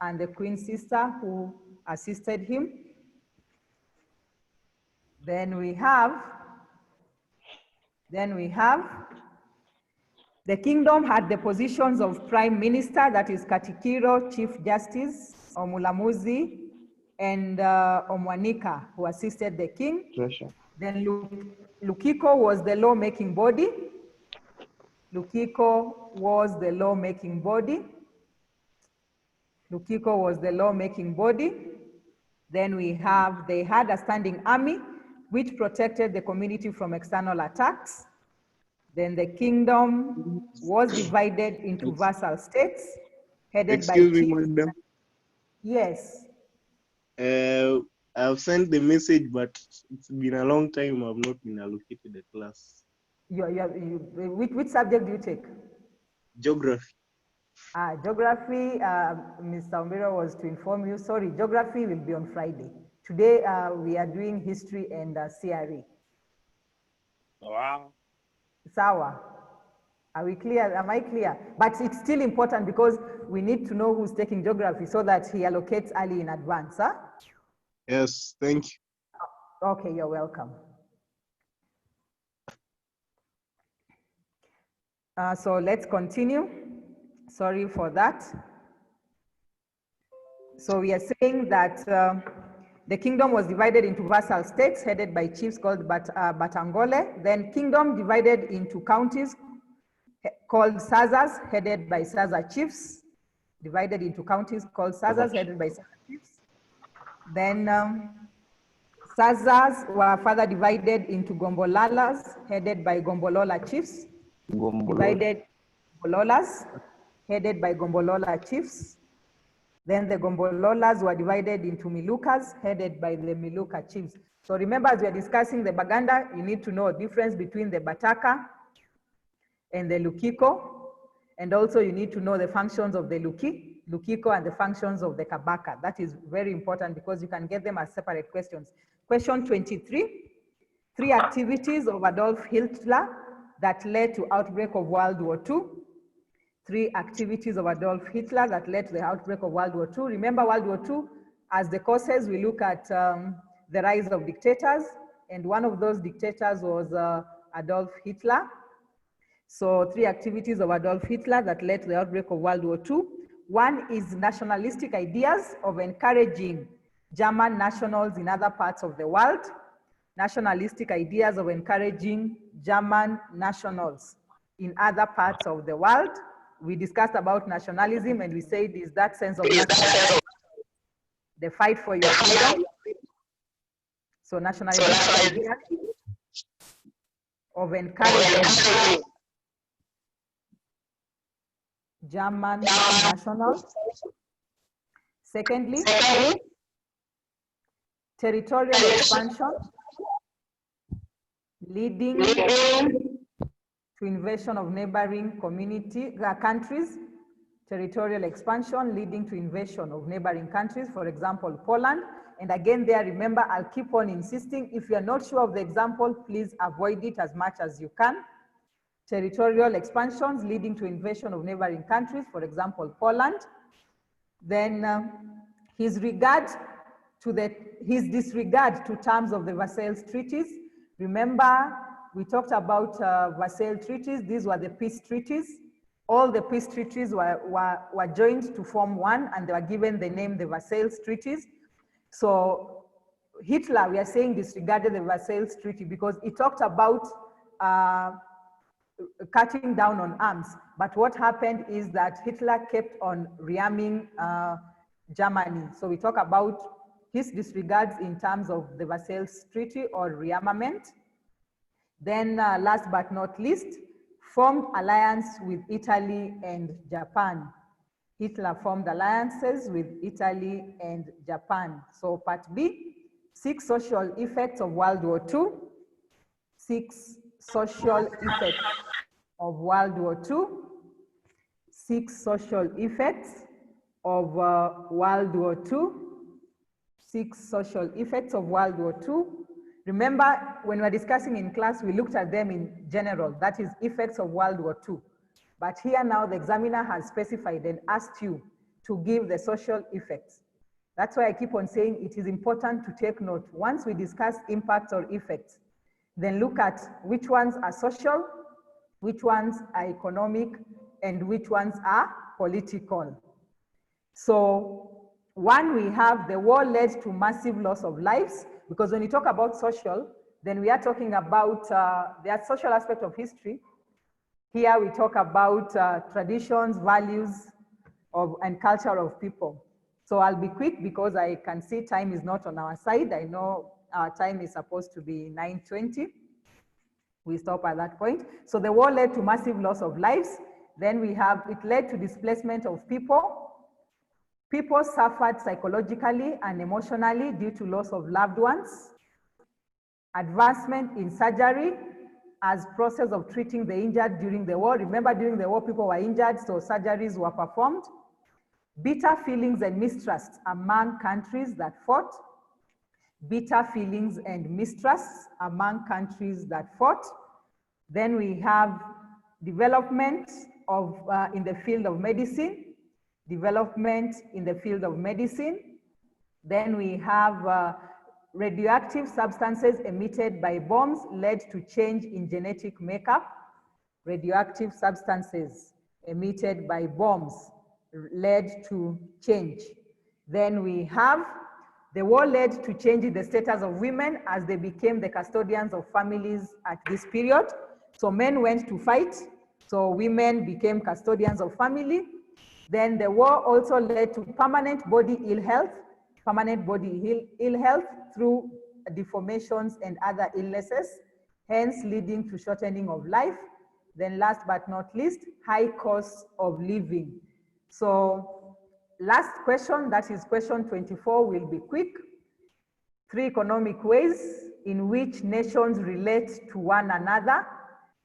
Speaker 4: and the Queen Sister who assisted him. Then we have the kingdom had the positions of Prime Minister, that is Katikiro, Chief Justice, Omulamuzi, and Omwanika, who assisted the king. Then Lukiko was the law-making body. Lukiko was the law-making body. Lukiko was the law-making body. Then we have, they had a standing army which protected the community from external attacks. Then the kingdom was divided into vassal states, headed by
Speaker 14: Excuse me,
Speaker 4: chiefs.
Speaker 14: madam.
Speaker 4: Yes.
Speaker 14: I've sent the message, but it's been a long time. I've not been allocated a class.
Speaker 4: Which subject do you take?
Speaker 14: Geography.
Speaker 4: Geography, Mr. Ombira was to inform you. Sorry, geography will be on Friday. Today, we are doing history and CRE.
Speaker 8: Wow.
Speaker 4: Sawa. Are we clear? Am I clear? But it's still important because we need to know who's taking geography so that he allocates early in advance, huh?
Speaker 14: Yes, thank you.
Speaker 4: Okay, you're welcome. So let's continue. Sorry for that. So we are saying that the kingdom was divided into vassal states headed by chiefs called Batangole. Then kingdom divided into counties called Sazas headed by Saza chiefs. Divided into counties called Sazas headed by Saza chiefs. Then Sazas were further divided into Gombolalas headed by Gombolola chiefs. Divided Gombololas headed by Gombolola chiefs. Then the Gombololas were divided into Milukas, headed by the Miluka chiefs. So remember, as we are discussing the Baganda, you need to know the difference between the Bataka and the Lukiko. And also you need to know the functions of the Lukiko and the functions of the Kabaka. That is very important because you can get them as separate questions. Question 23, 3 activities of Adolf Hitler that led to outbreak of World War II. 3 activities of Adolf Hitler that led to the outbreak of World War II. Remember World War II, as the causes, we look at the rise of dictators, and one of those dictators was Adolf Hitler. So 3 activities of Adolf Hitler that led to the outbreak of World War II. One is nationalistic ideas of encouraging German nationals in other parts of the world. Nationalistic ideas of encouraging German nationals in other parts of the world. We discussed about nationalism and we said is that sense of nationalism, the fight for your freedom. So nationalistic ideas of encouraging German nationals. Secondly, territorial expansion leading to invasion of neighboring countries. Territorial expansion leading to invasion of neighboring countries, for example, Poland. And again there, remember, I'll keep on insisting, if you're not sure of the example, please avoid it as much as you can. Territorial expansions leading to invasion of neighboring countries, for example, Poland. Then his disregard to terms of the Versailles treaties. Remember, we talked about Versailles treaties. These were the peace treaties. All the peace treaties were joined to form one, and they were given the name the Versailles treaties. So Hitler, we are saying, disregarded the Versailles treaty because it talked about cutting down on arms. But what happened is that Hitler kept on rearming Germany. So we talk about his disregards in terms of the Versailles treaty or rearmament. Then last but not least, formed alliance with Italy and Japan. Hitler formed alliances with Italy and Japan. So part B, 6 social effects of World War II. 6 social effects of World War II. 6 social effects of World War II. 6 social effects of World War II. Remember, when we were discussing in class, we looked at them in general, that is effects of World War II. But here now the examiner has specified and asked you to give the social effects. That's why I keep on saying it is important to take note. Once we discuss impacts or effects, then look at which ones are social, which ones are economic, and which ones are political. So one, we have the war led to massive loss of lives, because when you talk about social, then we are talking about the social aspect of history. Here we talk about traditions, values, and culture of people. So I'll be quick because I can see time is not on our side. I know our time is supposed to be 9:20. We stop at that point. So the war led to massive loss of lives. Then we have, it led to displacement of people. People suffered psychologically and emotionally due to loss of loved ones. Advancement in surgery as process of treating the injured during the war. Remember, during the war, people were injured, so surgeries were performed. Bitter feelings and mistrust among countries that fought. Bitter feelings and mistrust among countries that fought. Then we have development of in the field of medicine. Development in the field of medicine. Then we have radioactive substances emitted by bombs led to change in genetic makeup. Radioactive substances emitted by bombs led to change. Then we have the war led to change in the status of women as they became the custodians of families at this period. So men went to fight, so women became custodians of family. Then the war also led to permanent body ill health through deformations and other illnesses, hence leading to shortening of life. Then last but not least, high costs of living. So last question, that is question 24, will be quick. 3 economic ways in which nations relate to one another.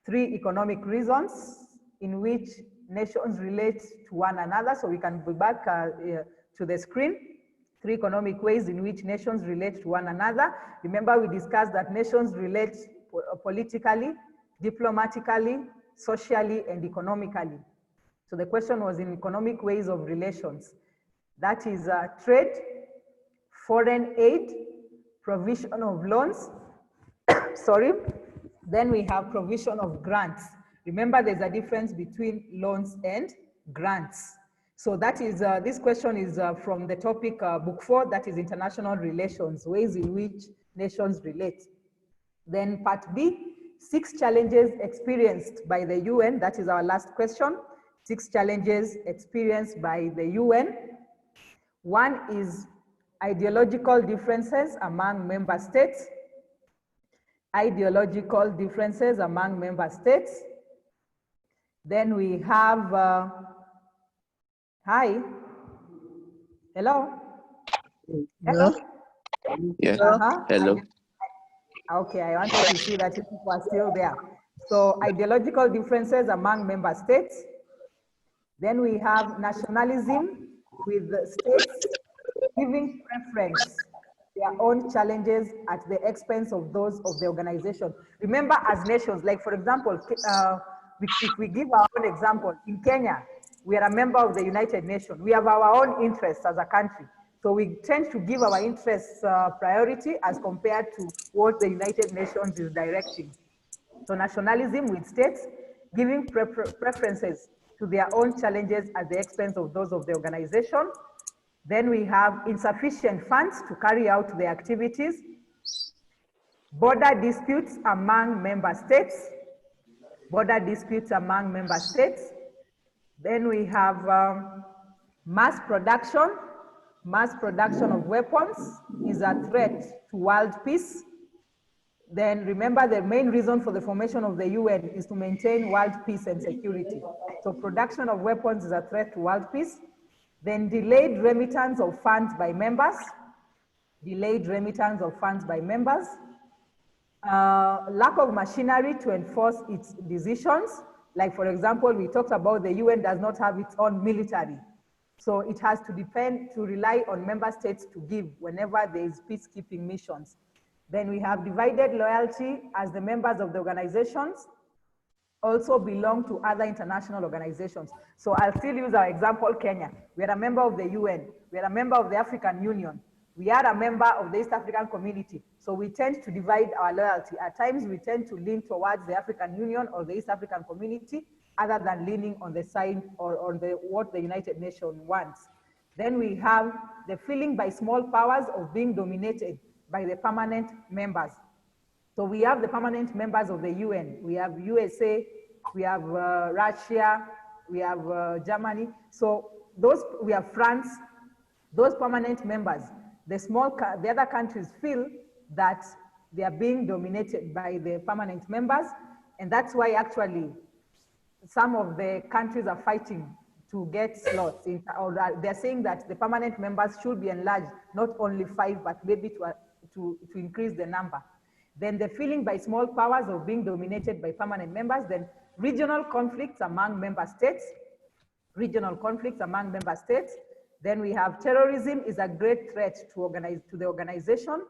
Speaker 4: 3 economic reasons in which nations relate to one another. So we can go back to the screen. 3 economic ways in which nations relate to one another. Remember, we discussed that nations relate politically, diplomatically, socially, and economically. So the question was in economic ways of relations. That is trade, foreign aid, provision of loans, sorry. Then we have provision of grants. Remember, there's a difference between loans and grants. So that is, this question is from the topic book 4, that is international relations, ways in which nations relate. Then part B, 6 challenges experienced by the UN. That is our last question. 6 challenges experienced by the UN. One is ideological differences among member states. Ideological differences among member states. Then we have, hi, hello?
Speaker 7: Hello? Yeah, hello.
Speaker 4: Okay, I wanted to see that people are still there. So ideological differences among member states. Then we have nationalism with the states giving preference their own challenges at the expense of those of the organization. Remember, as nations, like for example, if we give our own example, in Kenya, we are a member of the United Nations. We have our own interests as a country. So we tend to give our interests priority as compared to what the United Nations is directing. So nationalism with states giving preferences to their own challenges at the expense of those of the organization. Then we have insufficient funds to carry out the activities, border disputes among member states, Then we have mass production of weapons is a threat to world peace. Then remember, the main reason for the formation of the UN is to maintain world peace and security. So production of weapons is a threat to world peace. Then delayed remittance of funds by members. Lack of machinery to enforce its decisions. Like for example, we talked about the UN does not have its own military. So it has to rely on member states to give whenever there is peacekeeping missions. Then we have divided loyalty, as the members of the organizations also belong to other international organizations. So I'll still use our example, Kenya. We are a member of the UN. We are a member of the African Union. We are a member of the East African Community. So we tend to divide our loyalty. At times we tend to lean towards the African Union or the East African Community, other than leaning on the side or on what the United Nations wants. Then we have the feeling by small powers of being dominated by the permanent members. So we have the permanent members of the UN. We have USA, we have Russia, we have Germany. So we have France. Those permanent members, the other countries feel that they are being dominated by the permanent members, and that's why actually some of the countries are fighting to get slots, or they're saying that the permanent members should be enlarged, not only 5, but maybe to increase the number. Then the feeling by small powers of being dominated by permanent members. Then regional conflicts among member states. Then we have terrorism is a great threat to the organization,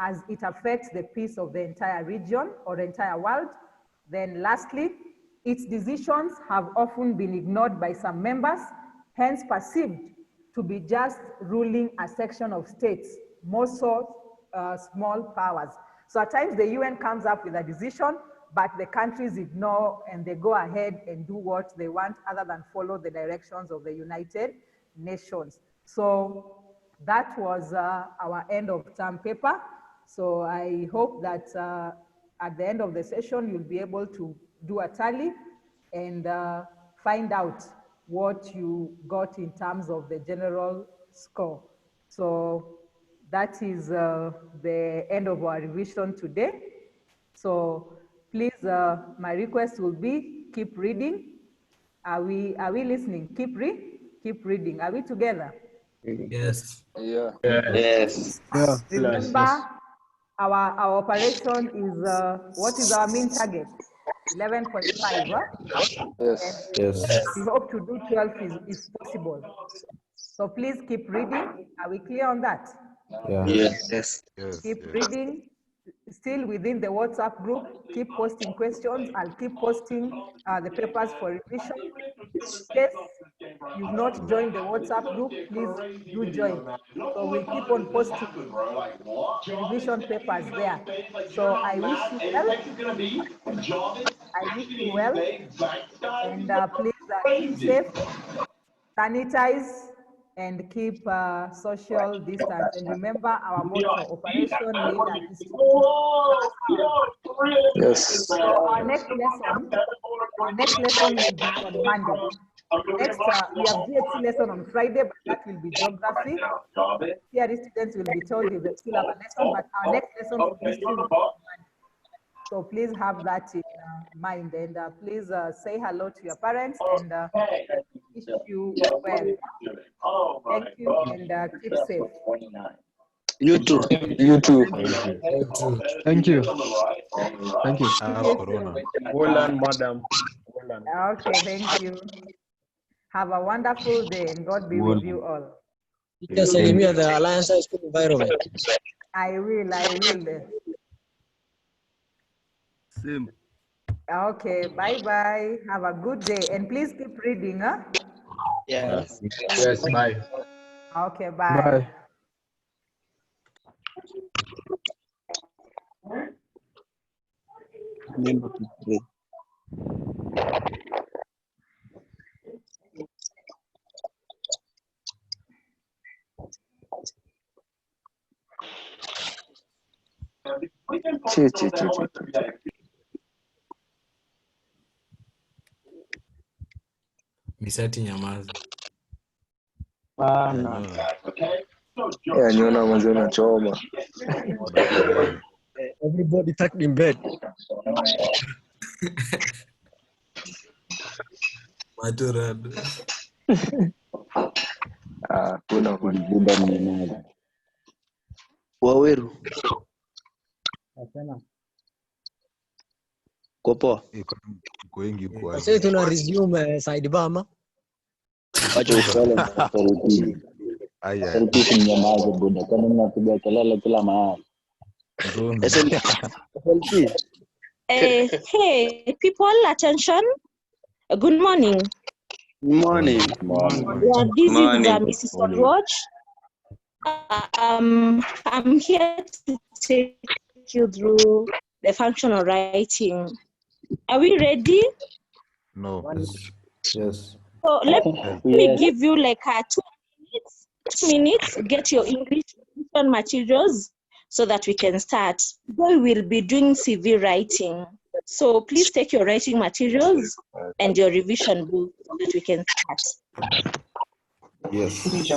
Speaker 4: as it affects the peace of the entire region or the entire world. Then lastly, its decisions have often been ignored by some members, hence perceived to be just ruling a section of states, more so small powers. So at times the UN comes up with a decision, but the countries ignore and they go ahead and do what they want other than follow the directions of the United Nations. So that was our end of term paper. So I hope that at the end of the session, you'll be able to do a tally and find out what you got in terms of the general score. So that is the end of our revision today. So please, my request will be keep reading. Are we listening? Keep reading. Are we together?
Speaker 1: Yes.
Speaker 6: Yeah.
Speaker 7: Yes.
Speaker 13: Yeah.
Speaker 4: Remember, our operation is, what is our mean target? 11.5, huh?
Speaker 6: Yes.
Speaker 1: Yes.
Speaker 4: We hope to do 12 if possible. So please keep reading. Are we clear on that?
Speaker 1: Yeah.
Speaker 7: Yes.
Speaker 4: Keep reading. Still within the WhatsApp group, keep posting questions. I'll keep posting the papers for revision. In case you've not joined the WhatsApp group, please do join. So we'll keep on posting the revision papers there. So I wish you well. I wish you well. And please keep safe, sanitize, and keep social distance. And remember our motto, Operation Leader History.
Speaker 6: Yes.
Speaker 4: So our next lesson will be on Monday. Next, we have GHC lesson on Friday, but that will be geography. Theory students will be told if they still have a lesson, but our next lesson for history will be on Monday. So please have that in mind, and please say hello to your parents and wish you well. Thank you, and keep safe.
Speaker 7: You too.
Speaker 6: You too.
Speaker 13: Thank you. Thank you.
Speaker 1: Corona.
Speaker 14: Well done, madam. Well done.
Speaker 4: Okay, thank you. Have a wonderful day, and God be with you all.
Speaker 13: Teacher Salimia, the Alliance High School environment.
Speaker 4: I will.
Speaker 1: Same.
Speaker 4: Okay, bye-bye. Have a good day, and please keep reading, huh?
Speaker 7: Yes.
Speaker 13: Yes, bye.
Speaker 4: Okay, bye.
Speaker 13: Bye.
Speaker 7: Remember to pray.
Speaker 1: Misati nyamaza.
Speaker 6: Niona mwanzo unachoma.
Speaker 13: Everybody tucked in bed.
Speaker 1: Maturado.
Speaker 6: Kuna
Speaker 12: Kujibuda mnenaji.
Speaker 7: Waweru. Kopo.
Speaker 13: Sasa tuna resume side bama.
Speaker 7: Acha ufale.
Speaker 12: Taratibu mnyamaze buda. Kama mnapiga kelele kila mahali.
Speaker 15: Hey, people, attention. Good morning.
Speaker 7: Morning.
Speaker 15: Yeah, this is Mrs. On Watch. I'm here to take you through the functional writing. Are we ready?
Speaker 1: No. Yes.
Speaker 15: So let me give you like 2 minutes. Get your English materials so that we can start. We will be doing CV writing. So please take your writing materials and your revision book so that we can start.
Speaker 1: Yes.